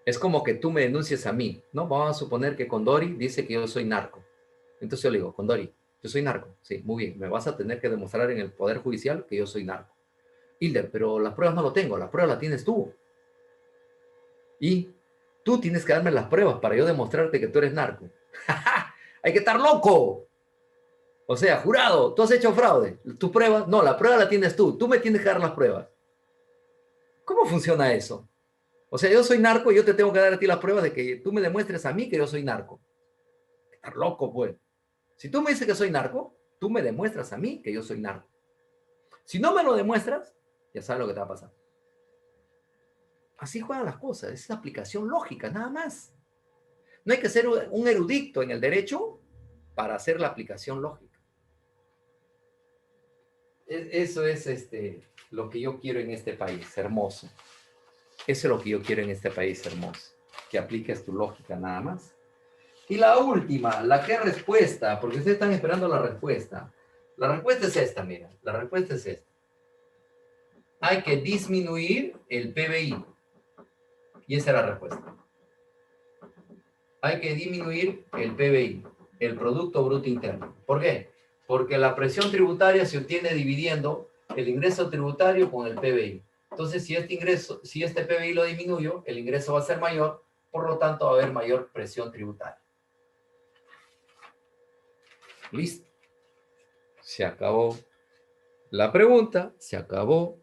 Es como que tú me denuncies a mí, ¿no? Vamos a suponer que Condori dice que yo soy narco. Entonces yo le digo, Condori, yo soy narco. Sí, muy bien. Me vas a tener que demostrar en el Poder Judicial que yo soy narco. Hilder, pero las pruebas no lo tengo. La prueba la tienes tú. Y tú tienes que darme las pruebas para yo demostrarte que tú eres narco. ¡Hay que estar loco! O sea, jurado, tú has hecho fraude. ¿Tu prueba? No, la prueba la tienes tú. Tú me tienes que dar las pruebas. ¿Cómo funciona eso? O sea, yo soy narco y yo te tengo que dar a ti las pruebas de que tú me demuestres a mí que yo soy narco. Estar loco, pues. Si tú me dices que soy narco, tú me demuestras a mí que yo soy narco. Si no me lo demuestras, ya sabes lo que te va a pasar. Así juegan las cosas. Es una aplicación lógica, nada más. No hay que ser un erudito en el derecho para hacer la aplicación lógica. Eso es lo que yo quiero en este país, hermoso. Eso es lo que yo quiero en este país, hermoso. Que apliques tu lógica nada más. Y la última, la que respuesta, porque ustedes están esperando la respuesta. La respuesta es esta, mira. La respuesta es esta. Hay que disminuir el PBI. Y esa es la respuesta. Hay que disminuir el PBI, el Producto Bruto Interno. ¿Por qué? Porque la presión tributaria se obtiene dividiendo el ingreso tributario con el PBI. Entonces, si este PBI lo disminuyo, el ingreso va a ser mayor, por lo tanto va a haber mayor presión tributaria. Listo. Se acabó la pregunta, se acabó.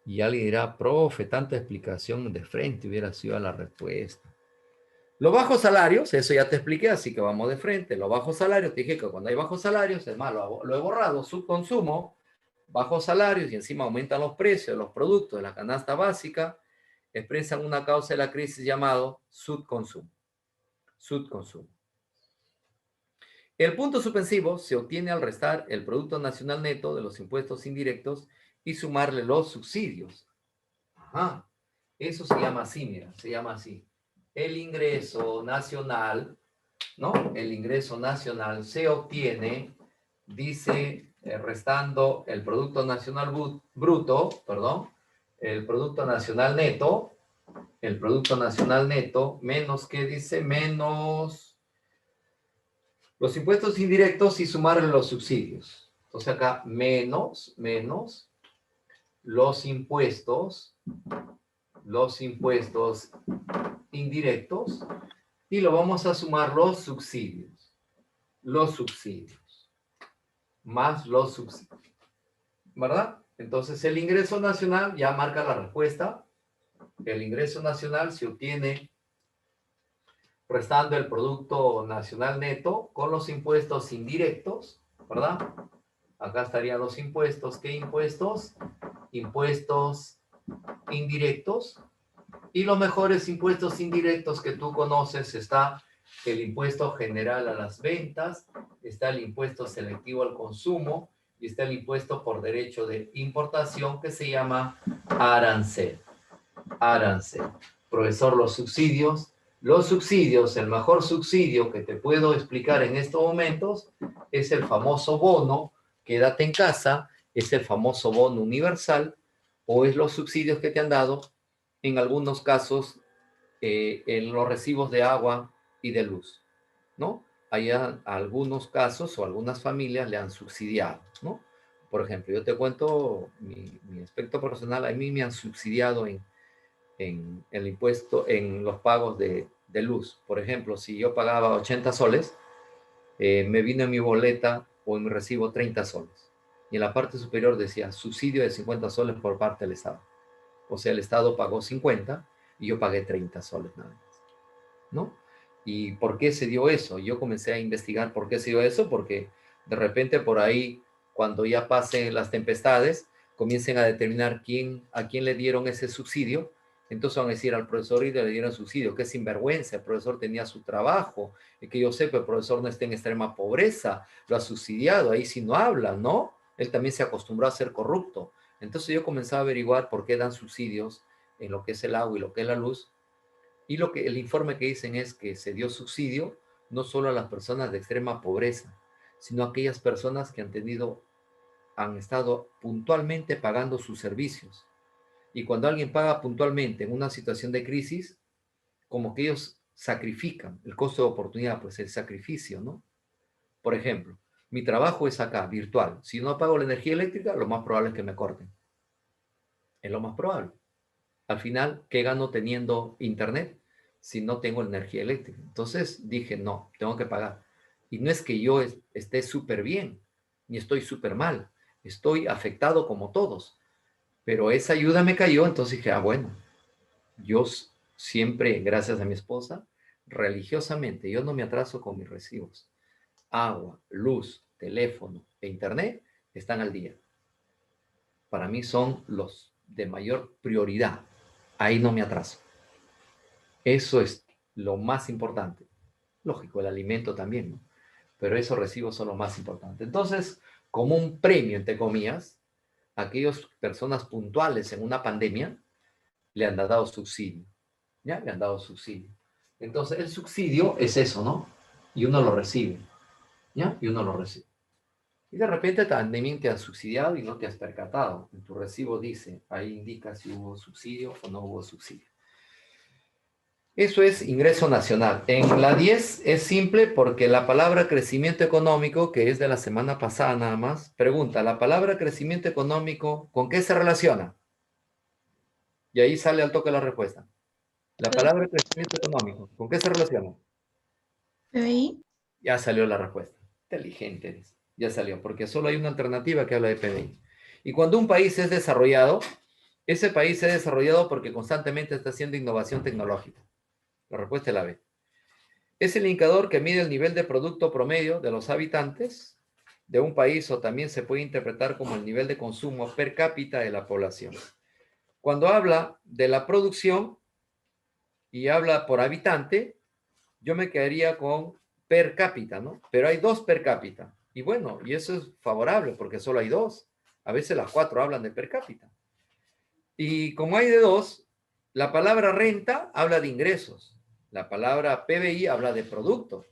Y alguien dirá, profe, tanta explicación de frente hubiera sido la respuesta. Los bajos salarios, eso ya te expliqué, así que vamos de frente. Los bajos salarios, te dije que cuando hay bajos salarios, es más, lo he borrado, subconsumo, bajos salarios y encima aumentan los precios de los productos de la canasta básica, expresan una causa de la crisis llamado subconsumo. Subconsumo. El punto suspensivo se obtiene al restar el Producto Nacional Neto de los impuestos indirectos y sumarle los subsidios. Ajá. Eso se llama así, mira, se llama así. El ingreso nacional, ¿no? El ingreso nacional se obtiene, dice, restando el Producto Nacional Bruto, perdón, el Producto Nacional Neto, menos, ¿qué dice? Menos los impuestos indirectos y sumarle los subsidios. Entonces acá, menos los impuestos indirectos y lo vamos a sumar los subsidios, más los subsidios, ¿verdad? Entonces el ingreso nacional ya marca la respuesta. El ingreso nacional se obtiene restando el Producto Nacional Neto con los impuestos indirectos, ¿verdad? Acá estarían los impuestos. ¿Qué impuestos? Impuestos indirectos Y los mejores impuestos indirectos que tú conoces está el impuesto general a las ventas, está el impuesto selectivo al consumo y está el impuesto por derecho de importación que se llama arancel. Arancel. Profesor, los subsidios. Los subsidios, el mejor subsidio que te puedo explicar en estos momentos es el famoso bono, quédate en casa, es el famoso bono universal o es los subsidios que te han dado en algunos casos en los recibos de agua y de luz, ¿no? Hay algunos casos o algunas familias le han subsidiado, ¿no? Por ejemplo, yo te cuento mi aspecto personal, a mí me han subsidiado en el impuesto, en los pagos de luz. Por ejemplo, si yo pagaba 80 soles, me vino en mi boleta o en mi recibo 30 soles. Y en la parte superior decía subsidio de 50 soles por parte del Estado. O sea, el Estado pagó 50 y yo pagué 30 soles nada más, ¿no? ¿Y por qué se dio eso? Yo comencé a investigar por qué se dio eso, porque de repente por ahí, cuando ya pasen las tempestades, comiencen a determinar a quién le dieron ese subsidio. Entonces van a decir al profesor y le dieron subsidio, que sinvergüenza, el profesor tenía su trabajo, y que yo sepa, el profesor no está en extrema pobreza, lo ha subsidiado, ahí sí no habla, ¿no? Él también se acostumbró a ser corrupto. Entonces yo comencé a averiguar por qué dan subsidios en lo que es el agua y lo que es la luz, y el informe que dicen es que se dio subsidio no solo a las personas de extrema pobreza, sino a aquellas personas que han estado puntualmente pagando sus servicios. Y cuando alguien paga puntualmente en una situación de crisis, como que ellos sacrifican el costo de oportunidad, pues el sacrificio, ¿no? Por ejemplo, mi trabajo es acá, virtual. Si no pago la energía eléctrica, lo más probable es que me corten. Es lo más probable. Al final, ¿qué gano teniendo internet si no tengo energía eléctrica? Entonces dije, no, tengo que pagar. Y no es que yo esté súper bien, ni estoy súper mal. Estoy afectado como todos. Pero esa ayuda me cayó, entonces dije, bueno, yo siempre, gracias a mi esposa, religiosamente, yo no me atraso con mis recibos. Agua, luz, teléfono e internet están al día. Para mí son los de mayor prioridad. Ahí no me atraso. Eso es lo más importante. Lógico, el alimento también, ¿no? Pero esos recibos son lo más importante. Entonces, como un premio, entre comillas, aquellas personas puntuales en una pandemia le han dado subsidio. ¿Ya? Le han dado subsidio. Entonces, el subsidio es eso, ¿no? Y uno lo recibe. ¿Ya? Y uno lo recibe. Y de repente también te han subsidiado y no te has percatado. En tu recibo dice, ahí indica si hubo subsidio o no hubo subsidio. Eso es ingreso nacional. En la 10 es simple porque la palabra crecimiento económico, que es de la semana pasada nada más, pregunta, ¿la palabra crecimiento económico con qué se relaciona? Y ahí sale al toque la respuesta. La palabra crecimiento económico, ¿con qué se relaciona?
PBI.
Ya salió la respuesta. Inteligente eres. Ya salió, porque solo hay una alternativa que habla de PBI. Y cuando un país es desarrollado, ese país se ha desarrollado porque constantemente está haciendo innovación tecnológica. La respuesta es la B. Es el indicador que mide el nivel de producto promedio de los habitantes de un país o también se puede interpretar como el nivel de consumo per cápita de la población. Cuando habla de la producción y habla por habitante, yo me quedaría con per cápita, ¿no? Pero hay dos per cápita. Y bueno, y eso es favorable porque solo hay dos. A veces las cuatro hablan de per cápita. Y como hay de dos, la palabra renta habla de ingresos. La palabra PBI habla de producto.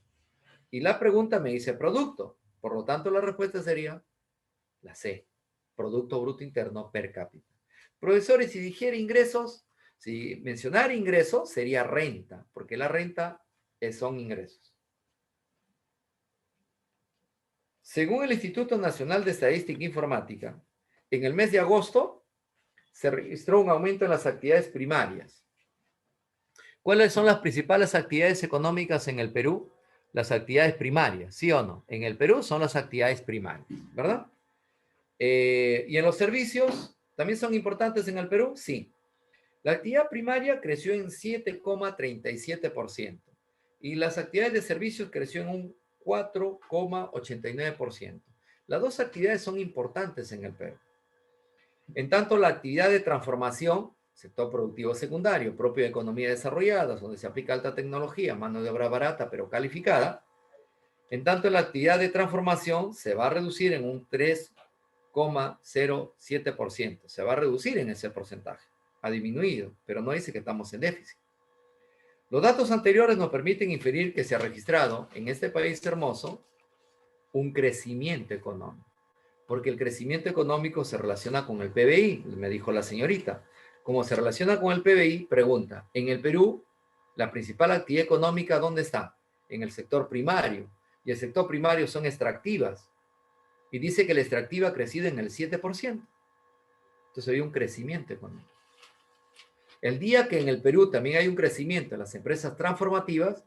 Y la pregunta me dice producto. Por lo tanto, la respuesta sería la C. Producto Bruto Interno per cápita. Profesores, si dijera ingresos, si mencionar ingresos sería renta, porque la renta son ingresos. Según el Instituto Nacional de Estadística e Informática, en el mes de agosto se registró un aumento en las actividades primarias. ¿Cuáles son las principales actividades económicas en el Perú? Las actividades primarias, ¿sí o no? En el Perú son las actividades primarias, ¿verdad? ¿Y en los servicios también son importantes en el Perú? Sí. La actividad primaria creció en 7,37% y las actividades de servicios creció en un 4,89%. Las dos actividades son importantes en el Perú. En tanto, la actividad de transformación Sector productivo secundario, propio de economías desarrolladas, donde se aplica alta tecnología, mano de obra barata pero calificada. En tanto, la actividad de transformación se va a reducir en un 3,07%. Se va a reducir en ese porcentaje. Ha disminuido, pero no dice que estamos en déficit. Los datos anteriores nos permiten inferir que se ha registrado en este país hermoso un crecimiento económico, porque el crecimiento económico se relaciona con el PBI, me dijo la señorita. Como se relaciona con el PBI, pregunta, en el Perú, la principal actividad económica, ¿dónde está? En el sector primario, y el sector primario son extractivas, y dice que la extractiva ha crecido en el 7%. Entonces hay un crecimiento económico. El día que en el Perú también hay un crecimiento en las empresas transformativas,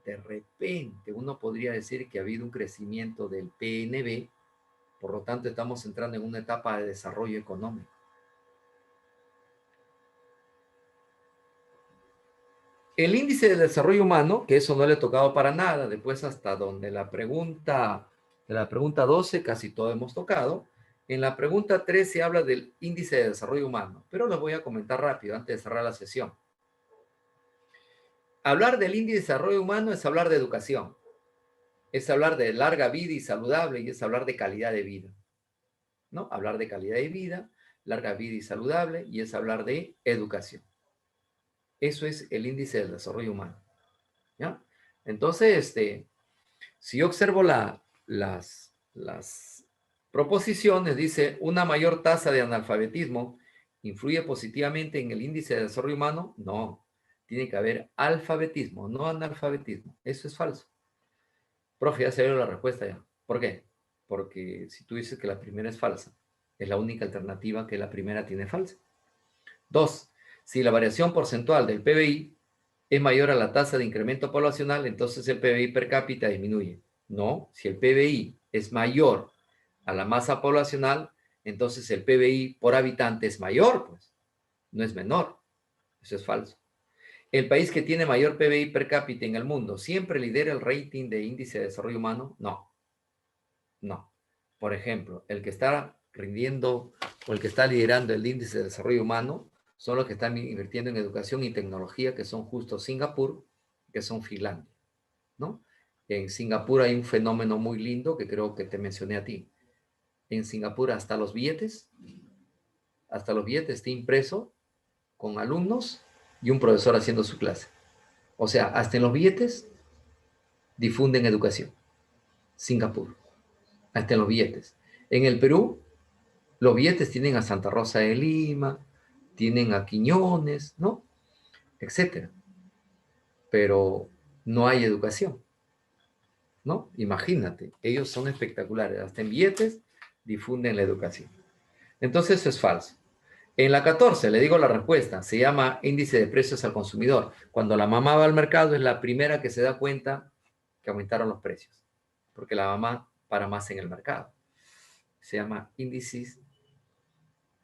de repente uno podría decir que ha habido un crecimiento del PNB, por lo tanto estamos entrando en una etapa de desarrollo económico. El índice de desarrollo humano, que eso no le he tocado para nada, después hasta donde de la pregunta 12 casi todo hemos tocado. En la pregunta 3 se habla del índice de desarrollo humano, pero les voy a comentar rápido antes de cerrar la sesión. Hablar del índice de desarrollo humano es hablar de educación, es hablar de larga vida y saludable y es hablar de calidad de vida, ¿no? Hablar de calidad de vida, larga vida y saludable y es hablar de educación. Eso es el índice del desarrollo humano, ¿ya? Entonces, si yo observo las proposiciones, dice, una mayor tasa de analfabetismo influye positivamente en el índice de desarrollo humano. No, tiene que haber alfabetismo, no analfabetismo. Eso es falso. Profe, ya se dio la respuesta ya. ¿Por qué? Porque si tú dices que la primera es falsa, es la única alternativa que la primera tiene falsa. 2. Si la variación porcentual del PBI es mayor a la tasa de incremento poblacional, entonces el PBI per cápita disminuye. No, si el PBI es mayor a la masa poblacional, entonces el PBI por habitante es mayor, pues, no es menor. Eso es falso. ¿El país que tiene mayor PBI per cápita en el mundo siempre lidera el rating de índice de desarrollo humano? No. No. Por ejemplo, el que está rindiendo o el que está liderando el índice de desarrollo humano son los que están invirtiendo en educación y tecnología, que son justo Singapur, que son Finlandia, ¿no? En Singapur hay un fenómeno muy lindo que creo que te mencioné a ti. En Singapur hasta los billetes está impreso con alumnos y un profesor haciendo su clase. O sea, hasta en los billetes difunden educación. Singapur, hasta en los billetes. En el Perú, los billetes tienen a Santa Rosa de Lima, tienen a Quiñones, ¿no? Etcétera. Pero no hay educación, ¿no? Imagínate, ellos son espectaculares. Hasta en billetes difunden la educación. Entonces eso es falso. En la 14, le digo la respuesta, se llama índice de precios al consumidor. Cuando la mamá va al mercado es la primera que se da cuenta que aumentaron los precios, porque la mamá para más en el mercado. Se llama índice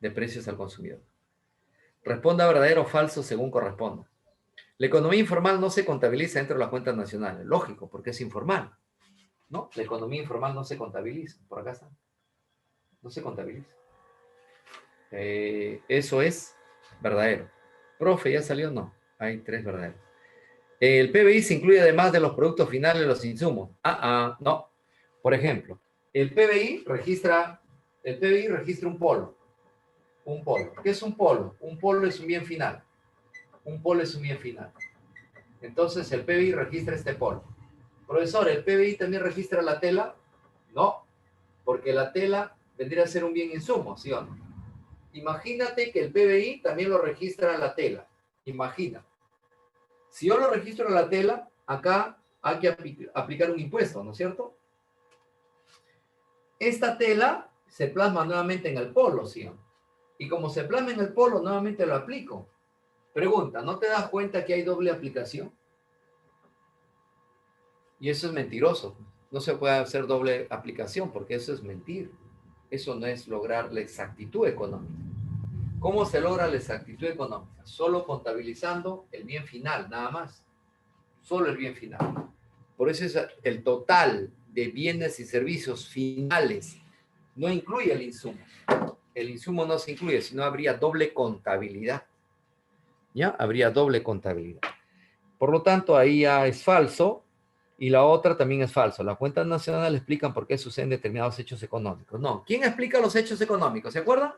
de precios al consumidor. Responda verdadero o falso según corresponda. La economía informal no se contabiliza dentro de las cuentas nacionales. Lógico, porque es informal, ¿no? La economía informal no se contabiliza. Por acá está. No se contabiliza. Eso es verdadero. Profe, ¿ya salió? No. Hay 3 verdaderos. El PBI se incluye además de los productos finales de los insumos. No. Por ejemplo, el PBI registra un polo. Un polo. ¿Qué es un polo? Un polo es un bien final. Un polo es un bien final. Entonces el PBI registra este polo. Profesor, ¿el PBI también registra la tela? No, porque la tela vendría a ser un bien insumo, ¿sí o no? Imagínate que el PBI también lo registra la tela. Imagina. Si yo lo registro en la tela, acá hay que aplicar un impuesto, ¿no es cierto? Esta tela se plasma nuevamente en el polo, ¿sí o no? Y como se plasma en el polo, nuevamente lo aplico. Pregunta, ¿no te das cuenta que hay doble aplicación? Y eso es mentiroso. No se puede hacer doble aplicación porque eso es mentir. Eso no es lograr la exactitud económica. ¿Cómo se logra la exactitud económica? Solo contabilizando el bien final, nada más. Solo el bien final. Por eso es el total de bienes y servicios finales. No incluye el insumo. El insumo no se incluye, sino habría doble contabilidad. ¿ya? Habría doble contabilidad. Por lo tanto, ahí ya es falso y la otra también es falso. Las cuentas nacionales explican por qué suceden determinados hechos económicos. No, ¿quién explica los hechos económicos? ¿Se acuerdan?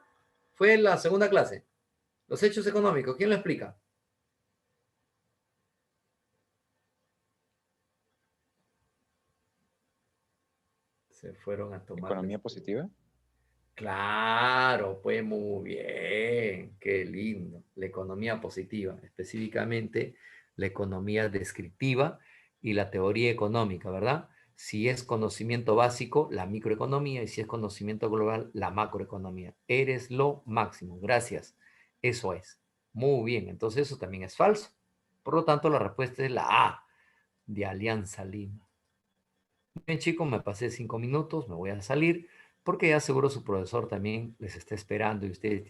Fue en la segunda clase. Los hechos económicos, ¿quién lo explica? Se fueron a tomar.
Economía positiva.
Claro, pues muy bien, qué lindo. La economía positiva, específicamente la economía descriptiva y la teoría económica, ¿verdad? Si es conocimiento básico, la microeconomía, y si es conocimiento global, la macroeconomía. Eres lo máximo, gracias. Eso es. Muy bien, entonces eso también es falso. Por lo tanto, la respuesta es la A, de Alianza Lima. Bien, chicos, me pasé 5 minutos, me voy a salir porque ya seguro su profesor también les está esperando y ustedes